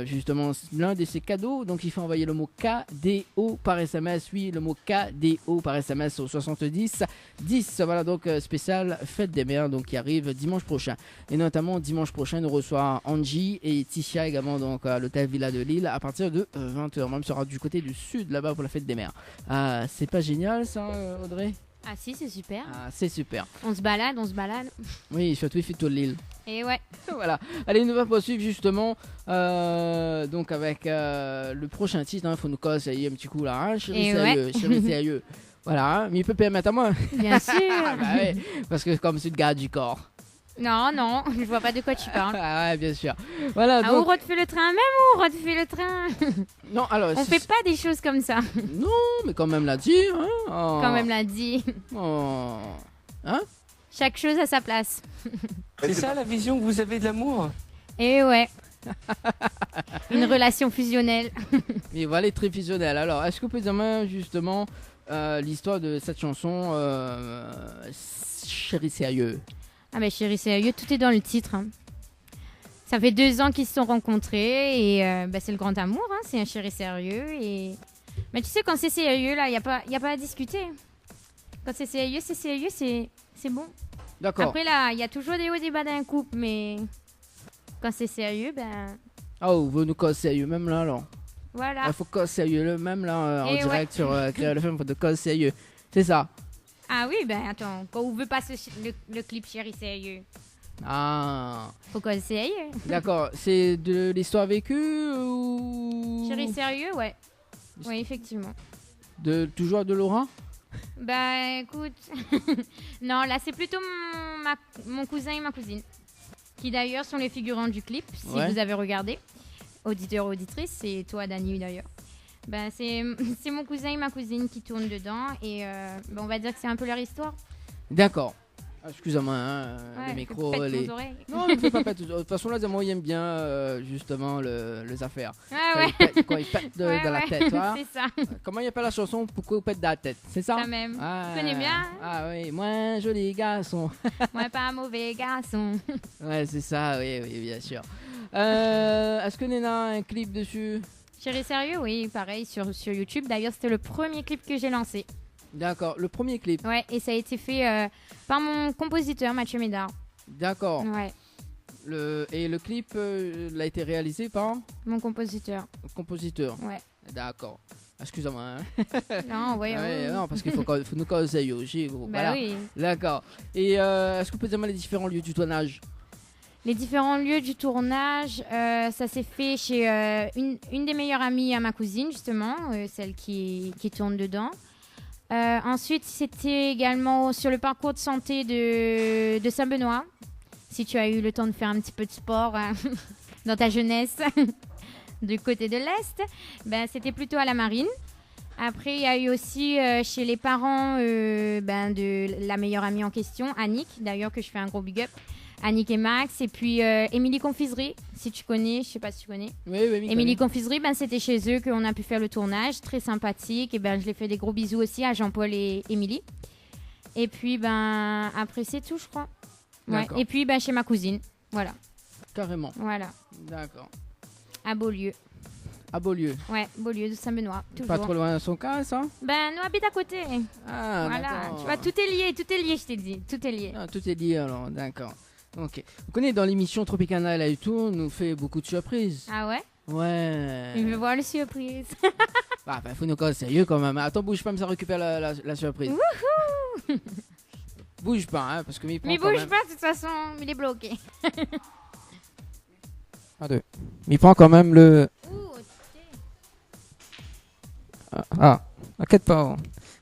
justement l'un de ces cadeaux, donc il faut envoyer le mot KDO par SMS. Oui, le mot KDO par SMS au 70 10. Voilà donc spécial fête des mères donc qui arrive dimanche prochain. Et notamment dimanche prochain nous reçoit Angie et Tisha également donc à l'hôtel Villa de Lille à partir de 20h. Même sera du côté du sud là-bas pour la fête des mères. C'est pas génial ça Audrey? Ah si, c'est super. Ah, c'est super. On se balade. Oui, surtout il fait tout l'île. Et ouais. Voilà. Allez, nous allons poursuivre justement donc avec le prochain titre. Il faut nous casser un petit coup là. Chérie sérieux, chérie sérieux. Voilà, mais il peut permettre à moi. Bien sûr. Ouais, parce que comme c'est le gars du corps. Non, je vois pas de quoi tu parles. Ah ouais, bien sûr. Voilà. Ah, donc... on refait le train, Non, alors. On fait pas des choses comme ça. Non, mais quand même l'a dit. Hein oh. Quand même l'a dit. Oh. Hein? Chaque chose à sa place. C'est ça la vision que vous avez de l'amour? Et ouais. Une relation fusionnelle. Mais voilà, très fusionnelle. Alors, est-ce que vous pouvez dire justement l'histoire de cette chanson Chérie sérieux? Ah mais Chérie sérieux, tout est dans le titre. Ça fait 2 ans qu'ils se sont rencontrés et c'est le grand amour. C'est un chéri sérieux. Mais tu sais, quand c'est sérieux, là, il n'y a pas à discuter. Quand c'est sérieux, c'est bon. D'accord. Après, là, il y a toujours des hauts et des bas d'un couple, mais quand c'est sérieux, Oh, vous nous cassez sérieux, même là, alors. Voilà. Il faut casser sérieux, le même là, en et direct sur Créole FM, il faut te casser sérieux. C'est ça. Ah oui, attends, quand on veut passer le clip Chéri sérieux. Ah. Faut qu'on essaye. D'accord. C'est de l'histoire vécue ou... Chéri sérieux, ouais. Oui, effectivement. Toujours de Laura? Écoute. Non, là, c'est plutôt mon cousin et ma cousine. Qui d'ailleurs sont les figurants du clip, si vous avez regardé. Auditeur, auditrice, c'est toi, Dani, d'ailleurs. C'est mon cousin et ma cousine qui tournent dedans. Et on va dire que c'est un peu leur histoire. D'accord. Excusez-moi, Ouais, les micros, faites les... vos oreilles. Non, ne fais pas pète. De toute façon, là, moi, il aime bien justement les affaires. Ah ouais. Quand il pète Ouais, dans la ouais, tête, tu vois. c'est ça. Comment il appelle la chanson Pourquoi il pète dans la tête? C'est ça? Ça même. Ah, Tu connais bien? Ah oui, moi, joli garçon. Moi, pas un mauvais garçon. Ouais, c'est ça, oui, bien sûr. Est-ce que Nena a un clip dessus? Chérie sérieux, oui, pareil, sur YouTube. D'ailleurs, c'était le premier clip que j'ai lancé. D'accord, le premier clip. Ouais, et ça a été fait par mon compositeur, Mathieu Médard. D'accord. Ouais, Et le clip l'a été réalisé par mon compositeur. le compositeur. Ouais. D'accord. Excusez-moi. Hein. Non, ouais, Non, parce qu'il faut nous causer aussi. Bah Voilà. oui. D'accord. Et est-ce que vous pouvez dire les différents lieux du tournage? Les différents lieux du tournage, ça s'est fait chez une des meilleures amies à ma cousine, justement, celle qui tourne dedans. Ensuite, c'était également sur le parcours de santé de Saint-Benoît. Si tu as eu le temps de faire un petit peu de sport dans ta jeunesse du côté de l'Est, ben, c'était plutôt à la Marine. Après, il y a eu aussi chez les parents de la meilleure amie en question, Annick, d'ailleurs que je fais un gros big up. Annick et Max, et puis Émilie Confiserie, si tu connais, je sais pas si tu connais. Oui, Émilie Confiserie, ben, c'était chez eux qu'on a pu faire le tournage, très sympathique, et ben, je les fais des gros bisous aussi à Jean-Paul et Émilie. Et puis ben, après c'est tout, je crois. Ouais. Et puis ben, chez ma cousine, voilà. Carrément. Voilà. D'accord. À Beaulieu. À Beaulieu. Ouais, Beaulieu de Saint-Benoît, toujours. Pas trop loin de son cas, ça? Ben, nous habite à côté. Ah, voilà, d'accord. tu vois, tout est lié, je t'ai dit, tout est lié. Ah, tout est lié alors, d'accord. Ok. Vous connaissez, dans l'émission Tropicana Live Tour, on nous fait beaucoup de surprises. Ah ouais? Ouais. Il veut voir la surprise. Bah, faut nous causer sérieux quand même. Attends, bouge pas, mais ça récupère la surprise. Wouhou! Bouge pas, hein, parce que m'y prend Mais quand bouge même. pas, de toute façon, il est bloqué. M'y prend quand même le... Ah, t'inquiète pas.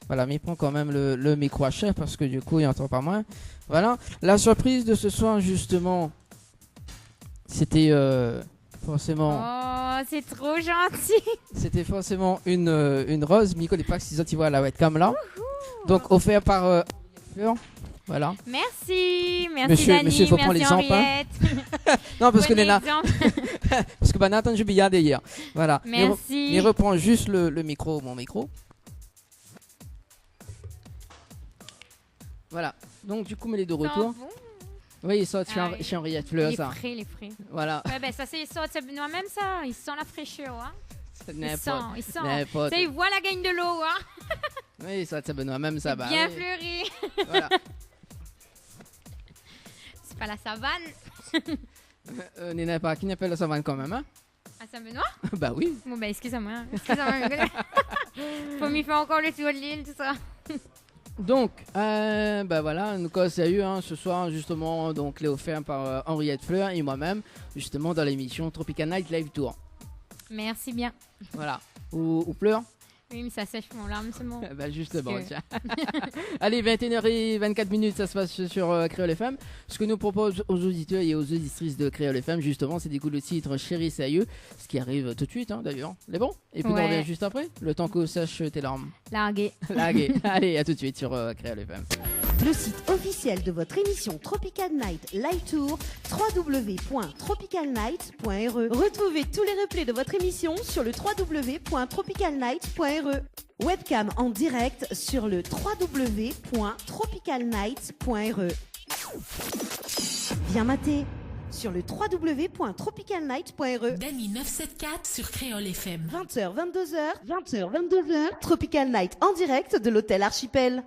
Voilà, m'y prend quand même le micro à chef parce que du coup, il entend pas moins. Voilà. La surprise de ce soir, justement, c'était forcément... Oh, c'est trop gentil. C'était forcément une rose. M'y connaît pas si tu vois la webcam là. Donc, offert par... Voilà. Merci Monsieur, Dani, faut prendre merci l'exemple. Hein. Henriette. Non, parce que Bon Léna... exemple. parce que Nathan, je billard hier. Voilà. Merci. Il reprend juste le micro, mon micro. Voilà. Donc, du coup, mais les deux retours. Bon. Oui, il sort chez Henriette Fleur, ça. Les frais. Voilà. Ouais, ben ça, c'est il sort de Saint-Benoît même, ça. Il sent la fraîcheur, hein. Il sent. N'importe. Ça, il voit la gagne de l'eau, hein. Oui, il sort de Saint-Benoît même, ça. Bah, bien oui. fleuri. Voilà. C'est pas la savane. Néna, pas qui n'appelle la savane quand même, hein? À Saint-Benoît? Bah oui. Bon, ben, excusez-moi. Faut m'y faire encore le tour de l'île, tout ça. Donc, bah voilà, nous quoi sérieux, hein, ce soir, justement, donc, les offert par Henriette Fleur et moi-même, justement, dans l'émission Tropical Night Live Tour. Merci bien. Voilà. Ou Fleur? Oui, mais ça sèche mon larme, c'est bon. Bah justement, Parce que- tiens. Allez, 21h24, ça se passe sur Créole FM. Ce que nous propose aux auditeurs et aux auditrices de Créole FM, justement, c'est d'écouter le titre Chérie Sérieux, ce qui arrive tout de suite, hein, d'ailleurs. C'est bon? Et puis on Ouais. revient juste après, le temps que sèche tes larmes. Largué. Largué. Allez, à tout de suite sur Créole FM. Le site officiel de votre émission Tropical Night Live Tour, www.tropicalnight.re. Retrouvez tous les replays de votre émission sur le www.tropicalnight.re. Webcam en direct sur le www.tropicalnight.re. Viens mater sur le www.tropicalnight.re. Dany 974 sur Créole FM. 20h, 22h, Tropical Night en direct de l'hôtel Archipel.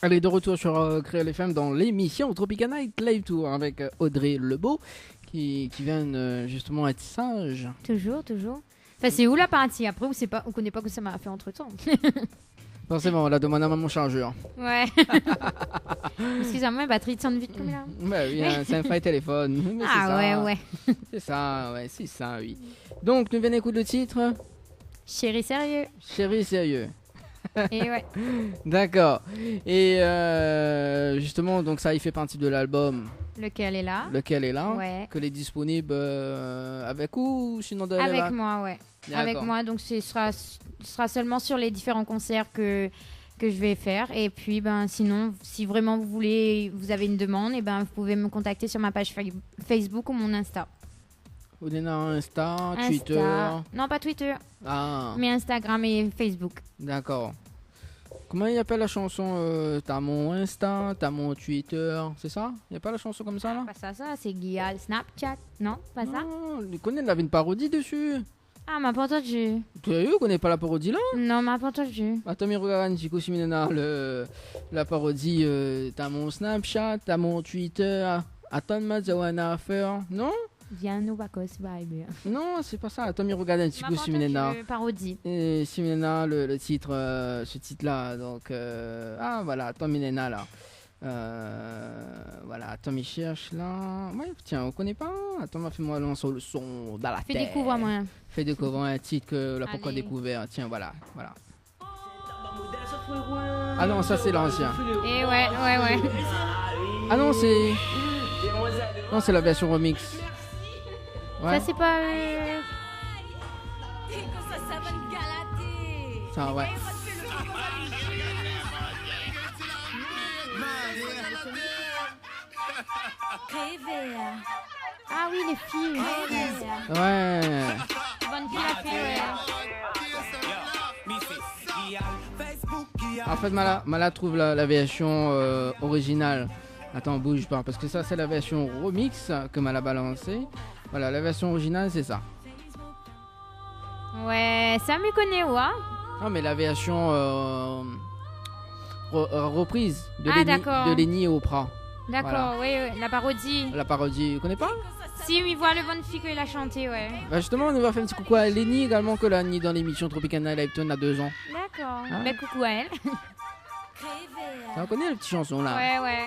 Allez, de retour sur Créole FM dans l'émission Tropical Night Live Tour avec Audrey Lebeau qui vient justement être sage. Toujours. Enfin, c'est où la partie? Après, on connaît pas que ça m'a fait entre temps. Forcément, on l'a demandé à mon chargeur. Ouais. Excusez-moi, ma batterie tourne vite comme là. Bah oui, hein, c'est un faux téléphone. Mais c'est ça. Ouais. C'est ça, oui. Donc, nous venons écouter le titre Chérie sérieux. Chérie sérieux. Et ouais. D'accord. Et justement, donc ça, il fait partie de l'album. Lequel est là? Ouais. Que est disponible avec ou sinon de Avec moi, ouais. D'accord. Avec moi, donc ce sera seulement sur les différents concerts que que je vais faire. Et puis, sinon, si vraiment vous avez une demande, vous pouvez me contacter sur ma page Facebook ou mon Insta. Vous avez Insta, Twitter. Non, pas Twitter. Ah. Mais Instagram et Facebook. D'accord. Comment il appelle la chanson t'as mon Insta, t'as mon Twitter, c'est ça? Il n'y a pas la chanson comme ça là? Pas ça, c'est Guial Snapchat. Non, pas ça? Tu connais, il avait une parodie dessus. Ah, m'a pas entendu. Tu as vu, on connaît pas la parodie là? Non, m'a pas entendu. Attends, mais regarde, Chico Siminena, la parodie t'as mon Snapchat, t'as mon Twitter, attends, Mazawana à faire, non? Viens nous Bacos Vibe. Non, c'est pas ça. Attends, mais regarde un petit coup Siminena. Parodie. Et Siminena, le titre, ce titre-là. Donc, voilà, Tom Minena là. Voilà, Tom il cherche là. Ouais, tiens, on connaît pas. Attends, fais-moi lancer le son dans la tête. Fais découvrir moi. Fais découvrir un titre que la pourquoi découvert. Tiens, voilà. Ah non, ça c'est l'ancien. Et ouais. Ah non, c'est. Non, c'est la version remix. Ouais. Ça c'est pas. Ça ouais. Ah oui, les filles. Ouais. Bonne fille la fille, ouais. En fait, Mala trouve la version originale. Attends, bouge pas, parce que ça c'est la version remix que Mala a balancé. Voilà, la version originale c'est ça. Ouais, ça me connaît, ouais. Non, mais la version reprise de Lenny et Oprah. D'accord, voilà. Oui, la parodie. La parodie, tu connais pas? Si, oui, voilà le bonne fille qu'il a chanté, ouais. Bah justement, on va faire un petit coucou à Lenny également, que l'a mis dans l'émission Tropicana Live Tone à 2 ans. D'accord, hein? Coucou à elle. Ça, on connaît les petites chansons là. Ouais.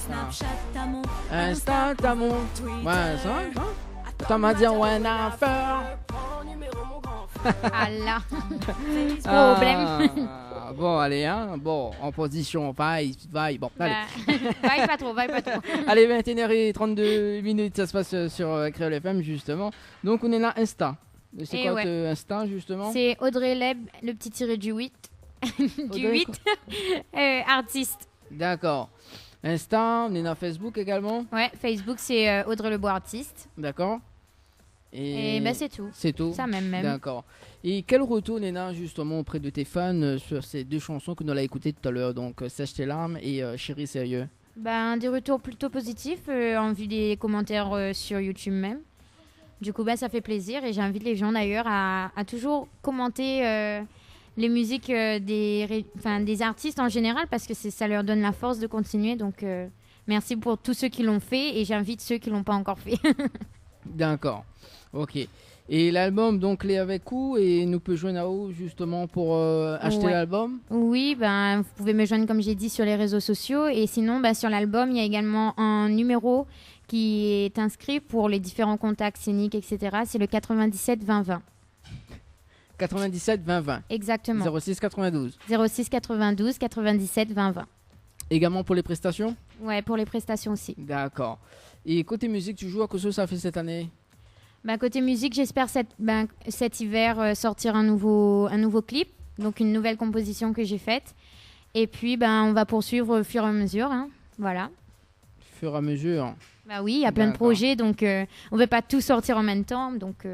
Snapchat, Insta, t'as mon. Ouais, ça va, t'as m'a dit ouais, n'a faire. Ah là. Problème. Bon, allez, hein. Bon, en position, vaille. Bon, allez. Vaille pas trop. Allez, 21h32, ça se passe sur Créole FM, justement. Donc, on est là, Insta. C'est quoi Insta, justement? C'est Audrey Leb, le petit tiré du 8. Du 8. Artiste. D'accord. Insta, on est dans Facebook également? Ouais, Facebook, c'est Audrey Lebois Artiste. D'accord. Et c'est tout. C'est tout. Ça même. D'accord. Et quel retour, Néna, justement, auprès de tes fans sur ces deux chansons que nous avons écoutées tout à l'heure, donc Sèche tes larmes et Chérie sérieux? Des retours plutôt positifs, en vue des commentaires sur YouTube même. Du coup, ça fait plaisir et j'invite les gens d'ailleurs à toujours commenter les musiques des artistes en général parce que ça leur donne la force de continuer. Donc, merci pour tous ceux qui l'ont fait et j'invite ceux qui ne l'ont pas encore fait. D'accord. Ok. Et l'album, donc, l'est avec vous et nous peut joindre à vous justement pour acheter l'album? Oui, vous pouvez me joindre comme j'ai dit sur les réseaux sociaux et sinon sur l'album il y a également un numéro qui est inscrit pour les différents contacts scéniques, etc. C'est le 97 20 20. 97 20 20. Exactement. 06 92. 06 92 97 20 20. Également pour les prestations? Ouais, pour les prestations aussi. D'accord. Et côté musique, tu joues à quoi ça fait cette année? Côté musique, j'espère cet hiver sortir un nouveau clip, donc une nouvelle composition que j'ai faite. Et puis, on va poursuivre au fur et à mesure. Hein. Voilà. Fur et à mesure. Oui, il y a plein de projets, donc on ne veut pas tout sortir en même temps, donc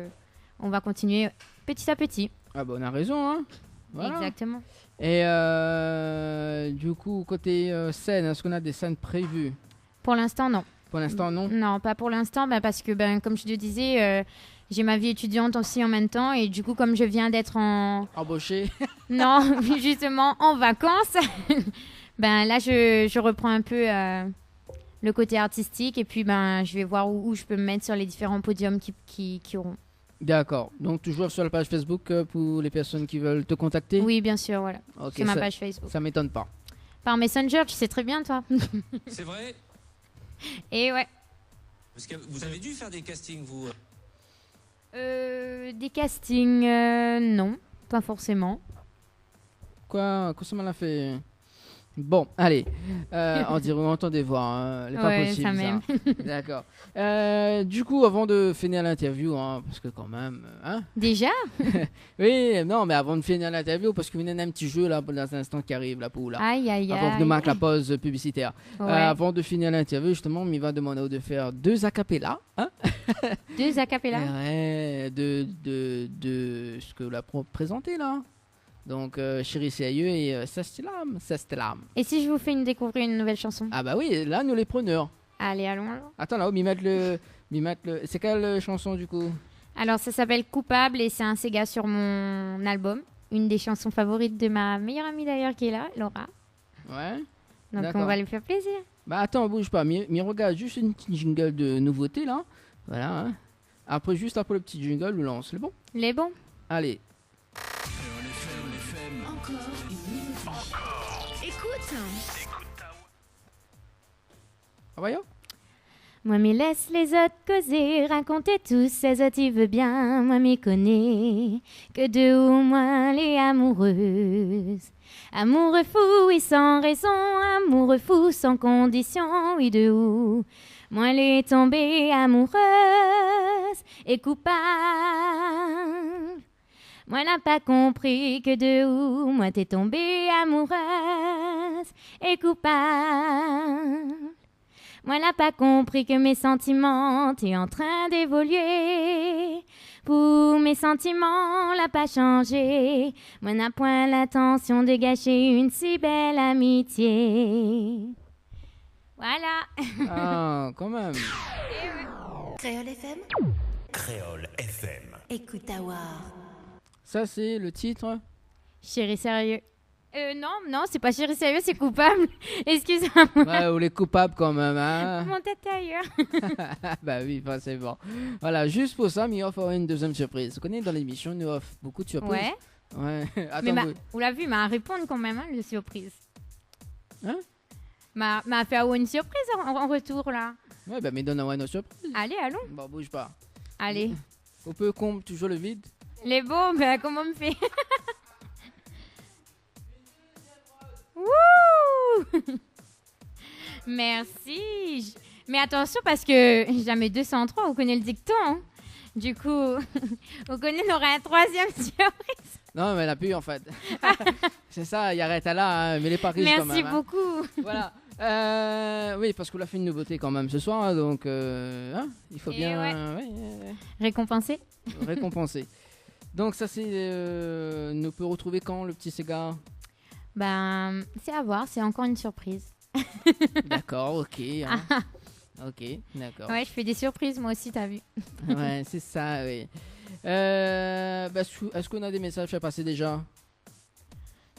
on va continuer petit à petit. Ah on a raison, hein. Voilà. Exactement. Et du coup, côté scène, est-ce qu'on a des scènes prévues? Pour l'instant, non. Pour l'instant, non? Non, pas pour l'instant, parce que, comme je te disais, j'ai ma vie étudiante aussi en même temps. Et du coup, comme je viens d'être embauchée? Non, justement, en vacances. Là, je reprends un peu le côté artistique. Et puis, je vais voir où je peux me mettre sur les différents podiums qui auront. D'accord. Donc, toujours sur la page Facebook pour les personnes qui veulent te contacter? Oui, bien sûr, voilà. Okay, c'est ma page Facebook. Ça m'étonne pas. Par Messenger, tu sais très bien, toi. C'est vrai? Et ouais. Parce que vous avez dû faire des castings, vous? Des castings, non, pas forcément. Quoi ça m'a fait? Bon, allez. On dirait, on entend des voix. Hein. Elle est pas Ouais, possible, ça même. D'accord. Du coup, avant de finir l'interview, hein, parce que quand même... Hein Déjà Oui, non, mais avant de finir l'interview, parce que vous avez un petit jeu là, dans un instant qui arrive là pour là. Aïe, aïe, aïe. Avant que nous marque la pause publicitaire. Ouais. Avant de finir l'interview, justement, on va demander de faire 2 acapella. Hein 2 acapella. Ouais, de ce que l'a présenté là. Donc, Chérie c'est aïeux et Sastelam. Et si je vous fais découvrir une nouvelle chanson? Ah bah oui, là, nous les preneurs. Allez, allons alors. Attends, là, m'y mettre le... C'est quelle chanson, du coup? Alors, ça s'appelle Coupable et c'est un Sega sur mon album. Une des chansons favorites de ma meilleure amie d'ailleurs qui est là, Laura. Ouais. Donc, D'accord. on va lui faire plaisir. Bah attends, bouge pas. Mais regarde, juste une petite jingle de nouveauté, là. Voilà. Hein. Après, juste après le petit jingle, on lance. C'est bon? Les bons. Allez. Encore une nouveauté. Écoute. Ah, voyons. Moi, me laisse les autres causer, raconter tous ces autres, il veut bien. Moi, m'y connais que deux ou moins les amoureuses. Amoureux fou, oui, sans raison. Amoureux fou, sans condition, oui, de où. Moi, les tombées amoureuses et coupables. Moi, n'a pas compris que de où. Moi, t'es tombée amoureuse et coupable. Moi, n'a pas compris que mes sentiments t'es en train d'évoluer. Pour mes sentiments, l'a pas changé. Moi, n'a point l'intention de gâcher une si belle amitié. Voilà. Ah, quand même. Créole FM. Créole FM. Écoute à voir. Ça, c'est le titre. Chéri sérieux. Non, c'est pas chéri sérieux, c'est coupable. Excuse-moi. Ouais, ou les coupables quand même, hein. Mon tête ailleurs. Bah oui, bah c'est bon. Voilà, juste pour ça, Mia offre une deuxième surprise. Vous connaissez, dans l'émission, nous offre beaucoup de surprises. Ouais. Ouais. Attends, Mais vous l'avez vu, m'a répondre quand même, hein, la surprise. Hein? M'a fait avoir une surprise en retour, là. Ouais, bah mais donne-moi une surprise. Allez, allons. Bon, bouge pas. Allez. On peut comble toujours le vide. Les bons, ben comment on me fait? Wouh! Merci. Mais attention parce que jamais 203, vous connaissez le dicton. Hein. Du coup, vous connaissez, on aura un troisième surprise. Non, mais elle a pu en fait. C'est ça, il arrête à là, hein, mais les paris quand même. Merci beaucoup. Voilà. Oui, parce qu'on a fait une nouveauté quand même ce soir, hein, donc hein, il faut bien récompenser. Récompenser. Donc ça, c'est nous peut retrouver quand le petit Sega? Ben, c'est à voir, c'est encore une surprise. D'accord, ok. Hein. Ok, d'accord. Ouais, je fais des surprises moi aussi, t'as vu. Ouais, c'est ça, oui. Est-ce qu'on a des messages à passer déjà?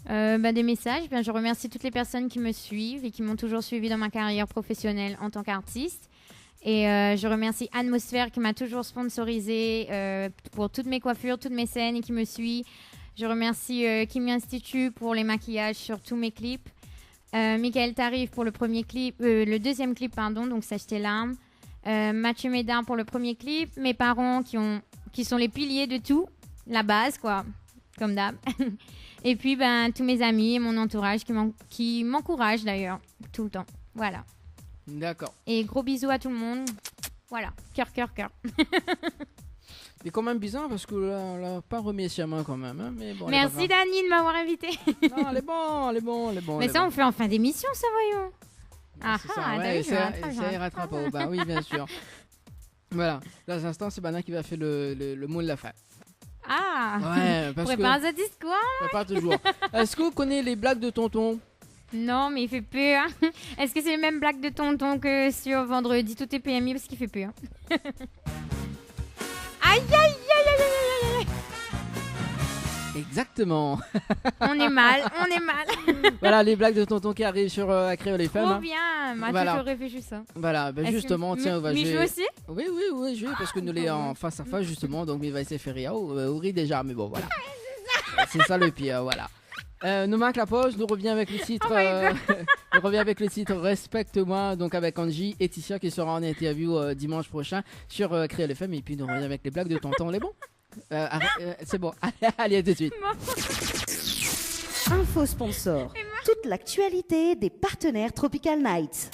Des messages, je remercie toutes les personnes qui me suivent et qui m'ont toujours suivi dans ma carrière professionnelle en tant qu'artiste. Et je remercie Atmosphère qui m'a toujours sponsorisé pour toutes mes coiffures, toutes mes scènes et qui me suit. Je remercie Kimi Institute pour les maquillages sur tous mes clips. Michael Tarif pour le deuxième clip, donc Sèche tes larmes. Mathieu Médard pour le premier clip. Mes parents qui sont les piliers de tout, la base quoi, comme d'hab. Et puis tous mes amis et mon entourage qui m'encouragent d'ailleurs tout le temps. Voilà. D'accord. Et gros bisous à tout le monde. Voilà, cœur. C'est quand même bizarre parce que là, on l'a pas remercié à moi quand même. Hein, mais bon, merci Dani de m'avoir invité. Non, elle est bon. Mais ça, on fait en fin d'émission, ça, voyons. Ça rattrape pas. Bah oui, bien sûr. Voilà. Dans un instant, c'est Bana qui va faire le mot de la fin. Ah. Ouais, parce prépare ce discours. Prépare toujours. Est-ce que vous connaissez les blagues de tonton? Non, mais il fait peur. Est-ce que c'est les mêmes blagues de tonton que sur vendredi tout est PMI parce qu'il fait peur? Aïe. Exactement. On est mal. Voilà les blagues de tonton qui arrivent sur Créole FM. Trop bien, m'a toujours réfléchi ça. Voilà, justement, tiens, on va jouer. aussi? Oui, jouer parce que nous les en face à face justement, donc il va essayer de faire rire. On rit déjà, mais bon, voilà. C'est ça le pire, voilà. Nous marque la pause, nous revient avec le titre. On revient avec le titre Respecte-moi, donc avec Angie et Tissia qui sera en interview dimanche prochain sur Créole FM, et puis nous revient avec les blagues de tonton. Les bons? C'est bon. Allez, à tout de suite. Info sponsor. toute l'actualité des partenaires Tropical Nights.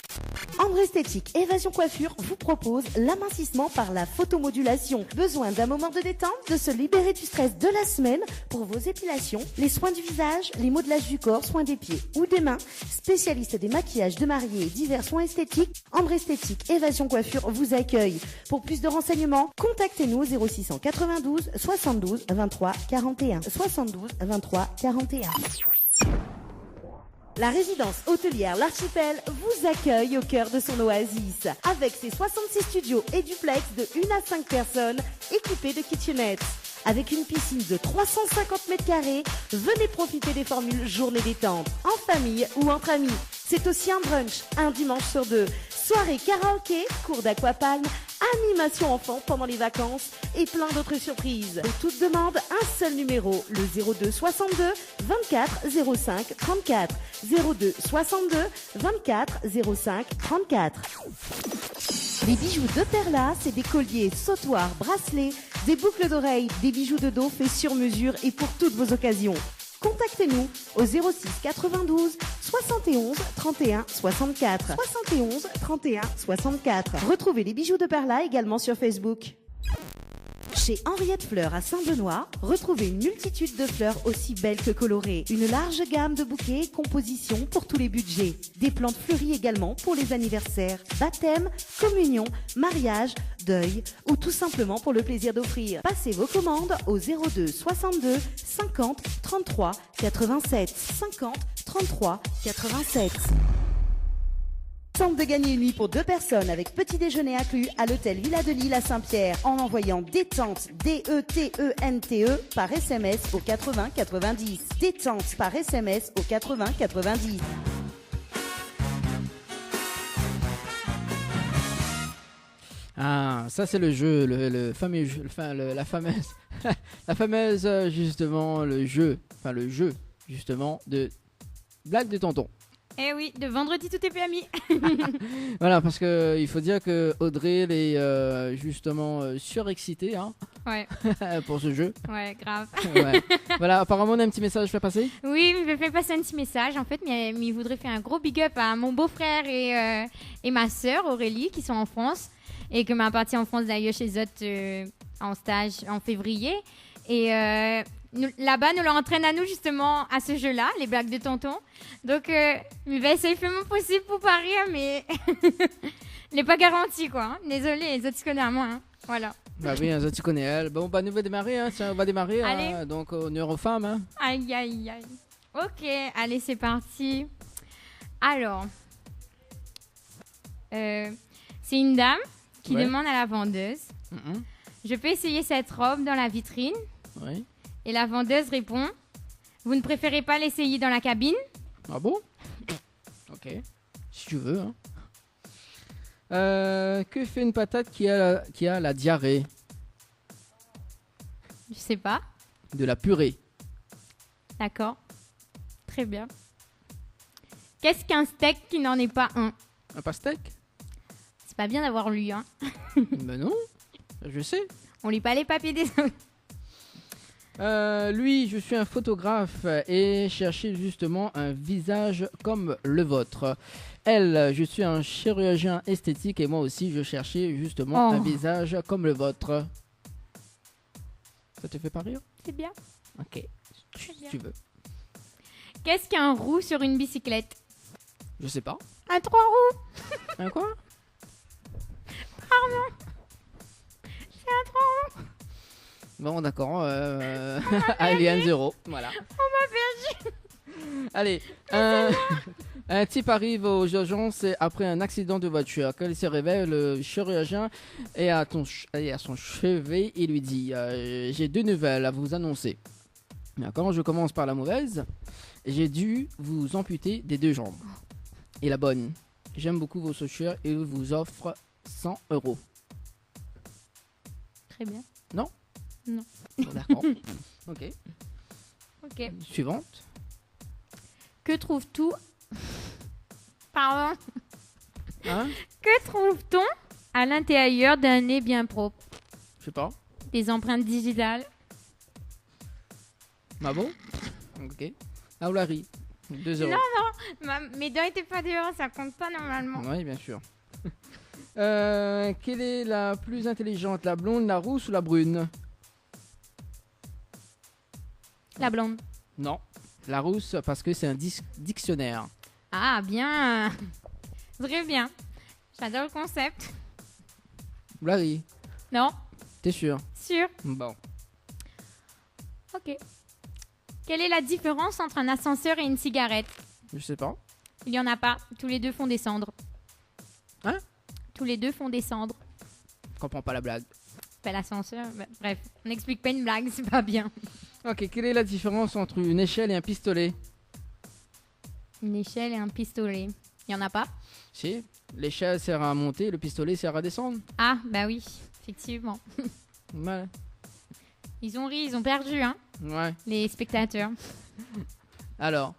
Ambre Esthétique Évasion Coiffure vous propose l'amincissement par la photomodulation. Besoin d'un moment de détente, de se libérer du stress de la semaine pour vos épilations, les soins du visage, les modelages du corps, soins des pieds ou des mains. Spécialiste des maquillages de mariés et divers soins esthétiques, Ambre Esthétique Évasion Coiffure vous accueille. Pour plus de renseignements, contactez-nous au 0692 72 23 41. 72 23 41. La résidence hôtelière L'Archipel vous accueille au cœur de son oasis. Avec ses 66 studios et duplex de 1 à 5 personnes équipés de kitchenettes. Avec une piscine de 350 mètres carrés, venez profiter des formules journée détente, en famille ou entre amis. C'est aussi un brunch, un dimanche sur 2. Soirée karaoké, cours d'aquapalme, animation enfant pendant les vacances et plein d'autres surprises. Pour toute demande, un seul numéro, le 02 62 24 05 34. 02 62 24 05 34. Les bijoux de Perla, c'est des colliers, sautoirs, bracelets, des boucles d'oreilles, des bijoux de dos faits sur mesure et pour toutes vos occasions. Contactez-nous au 06 92 71 31 64. 71 31 64. Retrouvez les bijoux de Perla également sur Facebook. Chez Henriette Fleurs à Saint-Benoît, retrouvez une multitude de fleurs aussi belles que colorées. Une large gamme de bouquets et compositions pour tous les budgets. Des plantes fleuries également pour les anniversaires, baptêmes, communions, mariages, deuil ou tout simplement pour le plaisir d'offrir. Passez vos commandes au 02 62 50 33 87. 50 33 87. Tente de gagner une nuit pour 2 personnes avec petit déjeuner inclus à l'hôtel Villa de Lille à Saint-Pierre en envoyant détente DETENTE par SMS au 80 90. Détente par SMS au 80 90. Ah, ça c'est le jeu, le fameux jeu, la fameuse justement le jeu justement de blague de tonton. Eh oui, de vendredi tout est permis. Voilà, parce que il faut dire que Audrey elle est justement surexcitée hein, Ouais. pour ce jeu. Ouais, grave. Ouais. Voilà, apparemment on a un petit message à faire passer. Oui, je vais faire passer un petit message en fait, mais il voudrait faire un gros big up à mon beau-frère et ma sœur Aurélie qui sont en France et que m'a partie en France d'ailleurs chez eux en stage en février et là-bas, nous l'entraîne à nous justement à ce jeu-là, les blagues de tonton. Donc, il va essayer de faire mon possible pour pas rire, mais il n'est pas garanti, quoi. Hein. Désolé, les autres se connaissent à moi. Hein. Voilà. Bah oui, les autres se connaissent elle. Bon, bah nous va démarrer, hein. Tiens, on va démarrer. Hein. Donc, honneur aux femmes. Hein. Aïe, aïe, aïe. Ok, allez, c'est parti. Alors, c'est une dame qui demande à la vendeuse je peux essayer cette robe dans la vitrine? Oui. Et la vendeuse répond vous ne préférez pas l'essayer dans la cabine? Ah bon? Ok, si tu veux. Hein. Que fait une patate qui a la diarrhée? Je sais pas. De la purée. D'accord. Très bien. Qu'est-ce qu'un steak qui n'en est pas un? Un pastèque? C'est pas bien d'avoir lu, hein. Ben non, je sais. On lit pas les papiers des autres. Lui, je suis un photographe et cherchais justement un visage comme le vôtre. Elle, je suis un chirurgien esthétique et moi aussi, je cherchais justement un visage comme le vôtre. Ça te fait pas rire? C'est bien. Ok, si tu veux. Qu'est-ce qu'un roue sur une bicyclette? Je sais pas. Un 3 roues. Un quoi? Pardon. C'est un 3 roues. Bon, d'accord. Alien 0. Voilà. On m'a perdu. Allez. Un type arrive aux urgences après un accident de voiture. Quand il se réveille, le chirurgien est à son chevet et lui dit j'ai 2 nouvelles à vous annoncer. D'accord, je commence par la mauvaise. J'ai dû vous amputer des 2 jambes. Et la bonne, j'aime beaucoup vos chaussures et vous offre 100 €. Très bien. Non? Non. Bon, d'accord. Ok. Ok. Suivante. Que trouve-t-on Pardon. Hein? Que trouve-t-on à l'intérieur d'un nez bien propre? Je sais pas. Des empreintes digitales. Ah bon? Ok. Ah, Larry. 2 euros. Non, mes dents étaient pas dehors, ça compte pas normalement. Oui, bien sûr. Quelle est la plus intelligente, la blonde, la rousse ou la brune? La blonde. Non, la rousse parce que c'est un dictionnaire. Ah, bien. Très bien. J'adore le concept. Larry, Non, t'es sûr? sûr. Bon. Ok. Quelle est la différence entre un ascenseur et une cigarette? Je sais pas. Il y en a pas. Tous les deux font descendre. Hein? Tous les deux font descendre. Je comprends pas la blague. Pas l'ascenseur. Bref, on n'explique pas une blague, c'est pas bien. Ok, quelle est la différence entre une échelle et un pistolet? Une échelle et un pistolet. Il y en a pas? Si, l'échelle sert à monter, le pistolet sert à descendre. Ah, bah oui, effectivement. Voilà. Ils ont ri, ils ont perdu, hein, Ouais. les spectateurs. Alors,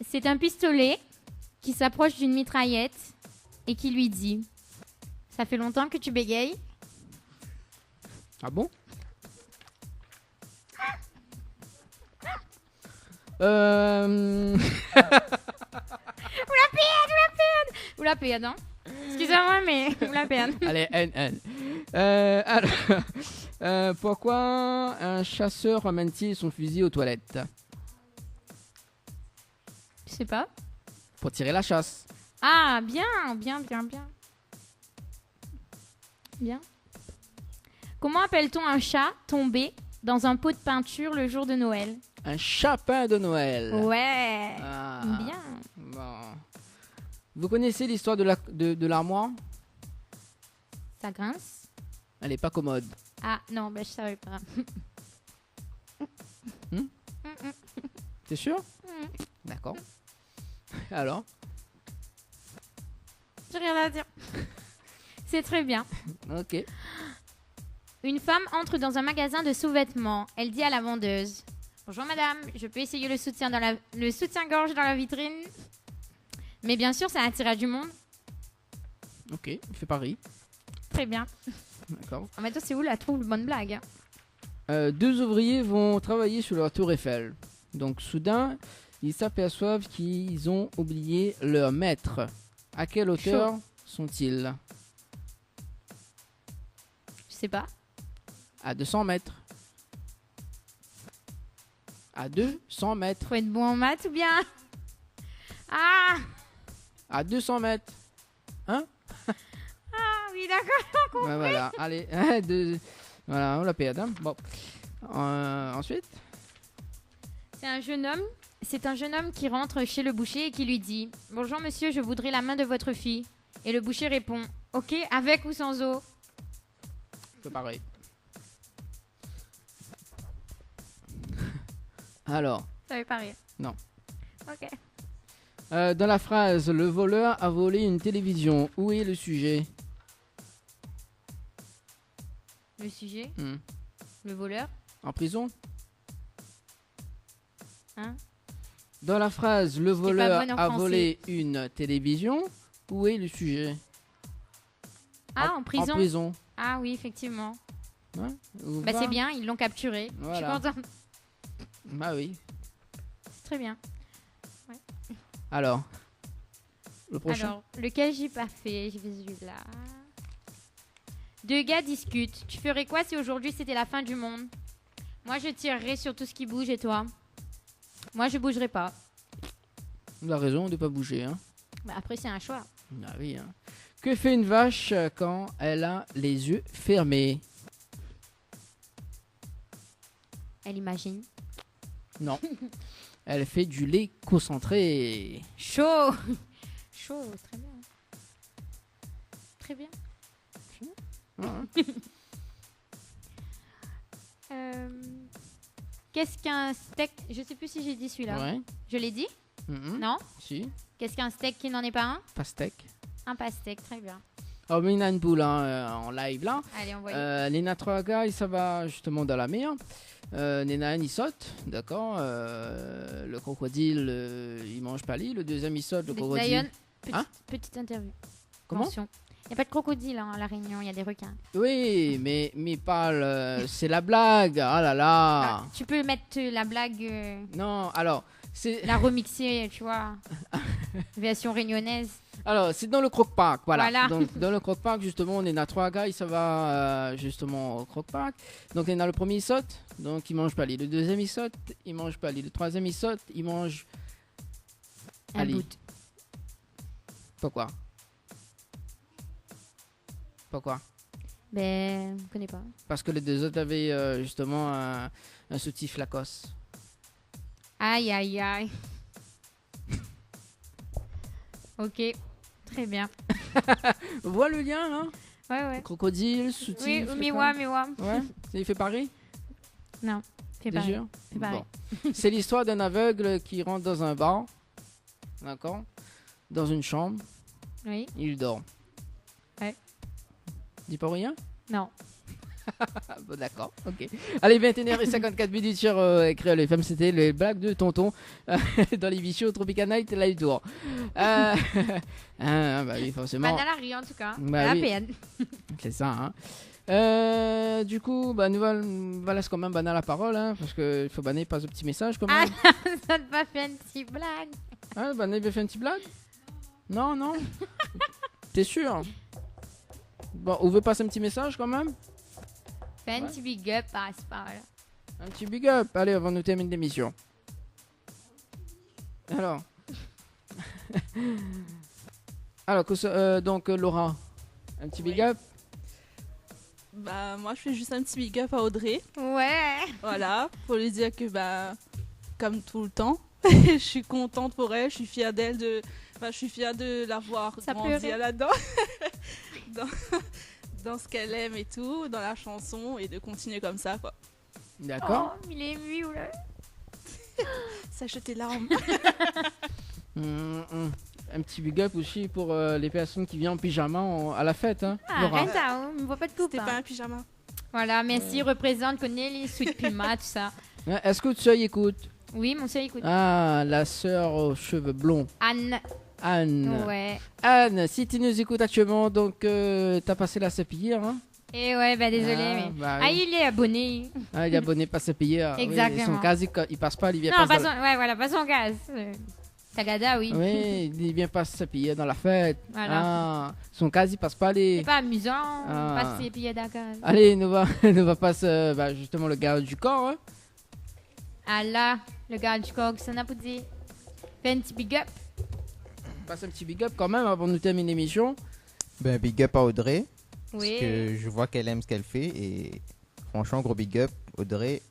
C'est un pistolet qui s'approche d'une mitraillette et qui lui dit: ça fait longtemps que tu bégayes? ah bon? Ou la perde, hein. Excusez-moi, mais ou la perde. Allez, N. Alors, pourquoi un chasseur ramène-t-il son fusil aux toilettes? Je sais pas. Pour tirer la chasse. Ah, bien. Bien. Comment appelle-t-on un chat tombé dans un pot de peinture le jour de Noël? Un chapin de Noël. Ouais. Ah, Bien. bon. Vous connaissez l'histoire de l'armoire? Ça grince? Elle est pas commode. Ah, non, bah, je savais pas. T'es sûr? D'accord. Alors? J'ai rien à dire. C'est très bien. Ok. Une femme entre dans un magasin de sous-vêtements. Elle dit à la vendeuse: bonjour madame, je peux essayer le soutien-gorge dans la vitrine? Mais bien sûr, ça attire du monde. Ok, il fait Paris. Très bien. D'accord. En même temps, c'est où la trouve bonne blague? 2 ouvriers vont travailler sur leur tour Eiffel. Donc soudain, ils s'aperçoivent qu'ils ont oublié leur maître. À quelle hauteur sont-ils? Je sais pas. À 200 mètres. À 200 mètres. Faut être bon en maths ou bien? Ah! À 200 mètres. Hein? Ah oui, d'accord. Ouais, voilà. Allez. Voilà, on la perd. Hein. Bon. Ensuite? C'est un jeune homme qui rentre chez le boucher et qui lui dit: bonjour monsieur, je voudrais la main de votre fille. Et le boucher répond: ok, avec ou sans eau? C'est pareil. Alors. Ça veut pas rire. Non. Ok. Dans la phrase, le voleur a volé une télévision. Où est le sujet? Le sujet? Le voleur? En prison? Hein? Dans la phrase, le voleur a volé une télévision. Où est le sujet? Ah, en prison? En prison. Ah oui, effectivement. Ouais, bah c'est bien, ils l'ont capturé. Voilà. Je suis contente. Bah oui. C'est très bien. Ouais. Alors, le prochain. Alors, lequel j'ai pas fait? J'ai fait celui-là. 2 gars discutent. Tu ferais quoi si aujourd'hui c'était la fin du monde? Moi, je tirerais sur tout ce qui bouge et toi? Moi, je bougerai pas. On a raison de pas bouger. Hein. Bah, après, c'est un choix. Ah oui. Hein. Que fait une vache quand elle a les yeux fermés? Elle imagine. Non. Elle fait du lait concentré. Chaud. Chaud, très bien. Très bien. Qu'est-ce qu'un steak? Je sais plus si j'ai dit celui-là. Ouais. Je l'ai dit? Non? Si. Qu'est-ce qu'un steak qui n'en est pas un? Pastèque. Un pastèque, très bien. Oh, mais il y a une boule en live là. Allez, on voit. Nena Troaga, ça va justement dans la mer. Nena, il saute, d'accord. Le crocodile, il mange pas lit. Le deuxième, il saute. Le crocodile. D'ailleurs, petite interview. Comment? Attention. Il n'y a pas de crocodile à La Réunion, il y a des requins. Oui, mais parle, c'est la blague. Ah là là. Tu peux mettre la blague. Non, alors. La remixer, tu vois. Version réunionnaise. Alors, c'est dans le croque-pack, voilà. Voilà. Donc, dans le croque-pack, justement, on est dans 3 gars, ça va justement au croque-pack. Donc, on est dans le premier, il saute, donc il mange pas les. Le deuxième, il saute, il mange pas les. Le troisième, il saute, il mange. Un bout. Pourquoi? Pourquoi? Ben, je connais pas. Parce que les deux autres avaient justement un soutif Lacoste. Aïe, aïe, aïe. Ok, très bien. Vois le lien là? Ouais. Crocodile, soutif. Oui, miwa. Ouais, il fait pareil? Non, fait pareil. C'est pareil. Bon. C'est l'histoire d'un aveugle qui rentre dans un bar, d'accord? Dans une chambre. Oui. Il dort. Ouais. Dis pas rien? Non. Bon, d'accord, ok. Allez, 21h54 sur Créole FM, c'était les blagues de Tonton dans l'émission Tropical Night Live Tour. Bah oui, forcément. Banal a ri en tout cas. Bah, la oui. peine. C'est ça, hein. Du coup, bah, nous laisse quand même Banal la parole, hein, parce qu'il faut Banal passe un petit message quand même. Ah, ça te va faire une petite blague. Ah, Banal veut faire une petite blague? Non. T'es sûr? Bon, on veut passer un petit message quand même? Fais un petit big up, passe par là. Un petit big up. Allez, avant de terminer l'émission. Alors, donc Laura, un petit big up. Bah moi je fais juste un petit big up à Audrey. Ouais. Voilà, pour lui dire que bah comme tout le temps, je suis contente pour elle, je suis fière d'elle je suis fière de l'avoir grandi là-dedans. dans ce qu'elle aime et tout, dans la chanson et de continuer comme ça quoi. D'accord. Oh, il est ému là. Sèche tes larmes. Un petit big up aussi pour les personnes qui viennent en pyjama à la fête. Hein, arrête ça, on ne voit pas de coupe. C'était pas un pyjama. Voilà, merci, représente, connaît les Sweet Puma, tout ça. Est-ce que tu écoutes? Oui, mon soeur écoute. Ah, la sœur aux cheveux blonds. Anne. Ouais. Anne, si tu nous écoutes actuellement, donc t'as passé la CEP hier, hein? Et ouais, bah désolé, mais... oui. il est abonné. Ah, il est abonné, pas CEP hier. Exactement. Oui, son gaz, il passe pas, il vient non, pas... pas son gaz. Tagada, oui. Oui, il vient pas CEP hier dans la fête. Voilà. Ah, son gaz, il passe pas les... C'est pas amusant, passer piller Dakar. Allez, nous va passer justement le garde du corps, hein? Ah là, le garde du corps, ça n'a pas dit. Fais un petit big up. Passe un petit big up quand même avant de nous terminer l'émission. Ben, big up à Audrey. Oui. Parce que je vois qu'elle aime ce qu'elle fait. Et franchement, gros big up Audrey.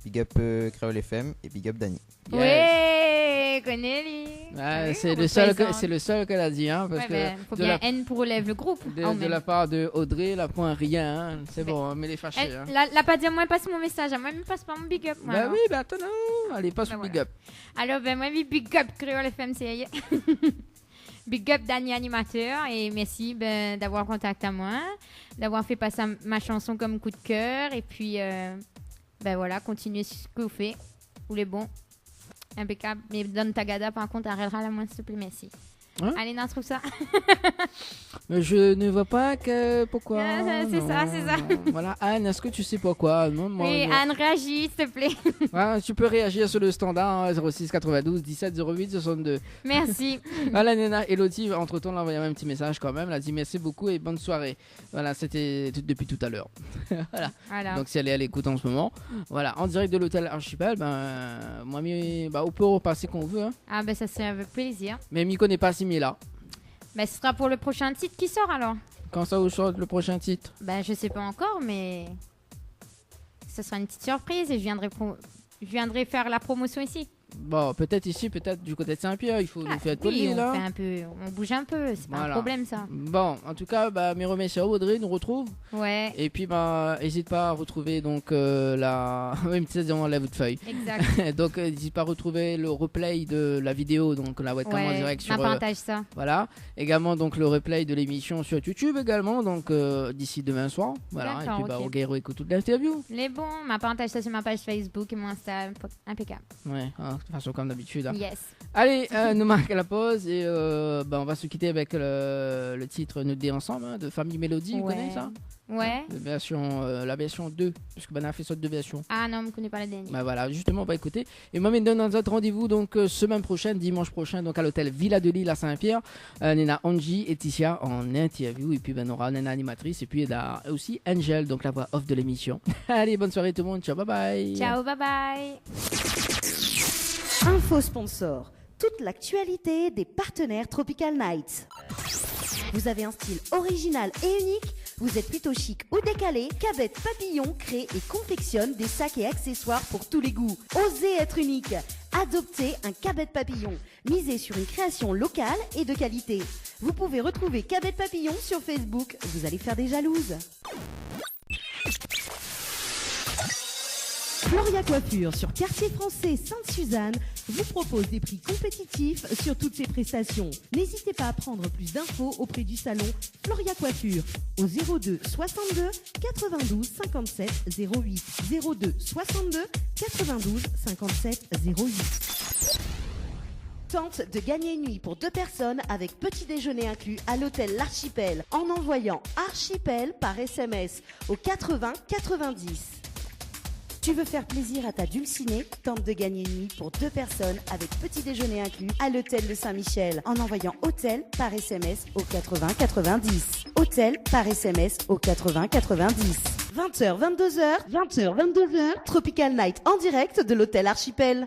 Big up Créole FM et big up Dani. Yes. Ouais, connais-les. Ouais, c'est le seul qu'elle a dit, hein, parce que faut bien N pour relève le groupe. De la part de Audrey, elle apprend rien, hein. C'est bon, mais elle est fâchée. Hein. La pas dire moi passe mon message, moi me passe pas mon big up. Bah oui, bah attends, non. Allez, passe mon big up. Alors ben moi big up Créole FM c'est big up Dani animateur et merci d'avoir contacté à moi, d'avoir fait passer ma chanson comme coup de cœur et puis voilà, continuez ce que vous faites. Vous les bons. Impeccable. Mais donne Tagada, par contre, arrêtera la moins, s'il te plaît, merci. Hein? Allez, non, trouve ça. Mais je ne vois pas pourquoi. C'est ça. Voilà, Anne, est-ce que tu sais pourquoi? Non, moi, oui, Anne, réagis, s'il te plaît. Ouais, tu peux réagir sur le standard 06 92 17 08 62. Merci. Voilà, Nena, Elodie, entre-temps, elle a envoyé un petit message quand même. Elle a dit merci beaucoup et bonne soirée. Voilà, c'était depuis tout à l'heure. Voilà. Donc, si elle est à l'écoute en ce moment. Voilà, en direct de l'hôtel Archipel, moi, on peut repasser quand on veut. Hein. Ah, ça c'est avec plaisir. Mais m'y connaît pas si là. Ce sera pour le prochain titre qui sort alors. Quand ça vous sort le prochain titre? Je sais pas encore, mais ce sera une petite surprise et je viendrai faire la promotion ici. Bon, peut-être ici, peut-être du côté de Saint-Pierre, il faut nous faire poli là. On bouge un peu, c'est pas un problème ça. Bon, en tout cas, mes remerciements à Audrey, nous retrouve. Ouais. Et puis, n'hésite pas à retrouver donc la. Même si on enlève votre feuille. Exact. Donc, n'hésite pas à retrouver le replay de la vidéo, donc la webcam en direct sur. Partage ça. Voilà. Également, donc le replay de l'émission sur YouTube également, donc d'ici demain soir. Voilà. Et puis, Oguero écoute toute l'interview. Les bons, partage ça sur ma page Facebook et mon Insta, impeccable. Ouais. de toute façon, comme d'habitude. Hein. Yes. Allez, nous marquons la pause et on va se quitter avec le titre Nous deux ensemble hein, de Famille Mélodie. Vous connaissez ça? Ouais. La version 2, parce que a fait ça deux versions. Ah non, on ne connaît pas la dernière. Bah voilà, justement, on va écouter. Et moi, maintenant, dans notre rendez-vous, donc semaine prochaine, dimanche prochain, donc à l'hôtel Villa de Lille à Saint-Pierre. Nena Angie et Ticia en interview. Et puis, on aura Nena animatrice. Et puis, il y a aussi Angel, donc la voix off de l'émission. Allez, bonne soirée tout le monde. Ciao, bye bye. Ciao, bye bye. Info sponsor. Toute l'actualité des partenaires Tropical Nights. Vous avez un style original et unique? Vous êtes plutôt chic ou décalé? Cabet Papillon crée et confectionne des sacs et accessoires pour tous les goûts. Osez être unique. Adoptez un Cabet Papillon. Misez sur une création locale et de qualité. Vous pouvez retrouver Cabet Papillon sur Facebook. Vous allez faire des jalouses. Floria Coiffure sur Quartier Français Sainte-Suzanne vous propose des prix compétitifs sur toutes ses prestations. N'hésitez pas à prendre plus d'infos auprès du salon Floria Coiffure au 02 62 92 57 08 02 62 92 57 08. Tente de gagner une nuit pour 2 personnes avec petit déjeuner inclus à l'hôtel L'Archipel en envoyant Archipel par SMS au 80 90. Tu veux faire plaisir à ta dulcinée? Tente de gagner une nuit pour 2 personnes avec petit déjeuner inclus à l'hôtel de Saint-Michel en envoyant hôtel par SMS au 80 90. Hôtel par SMS au 80 90. 20h 22h, 20h 22h, Tropical Night en direct de l'hôtel Archipel.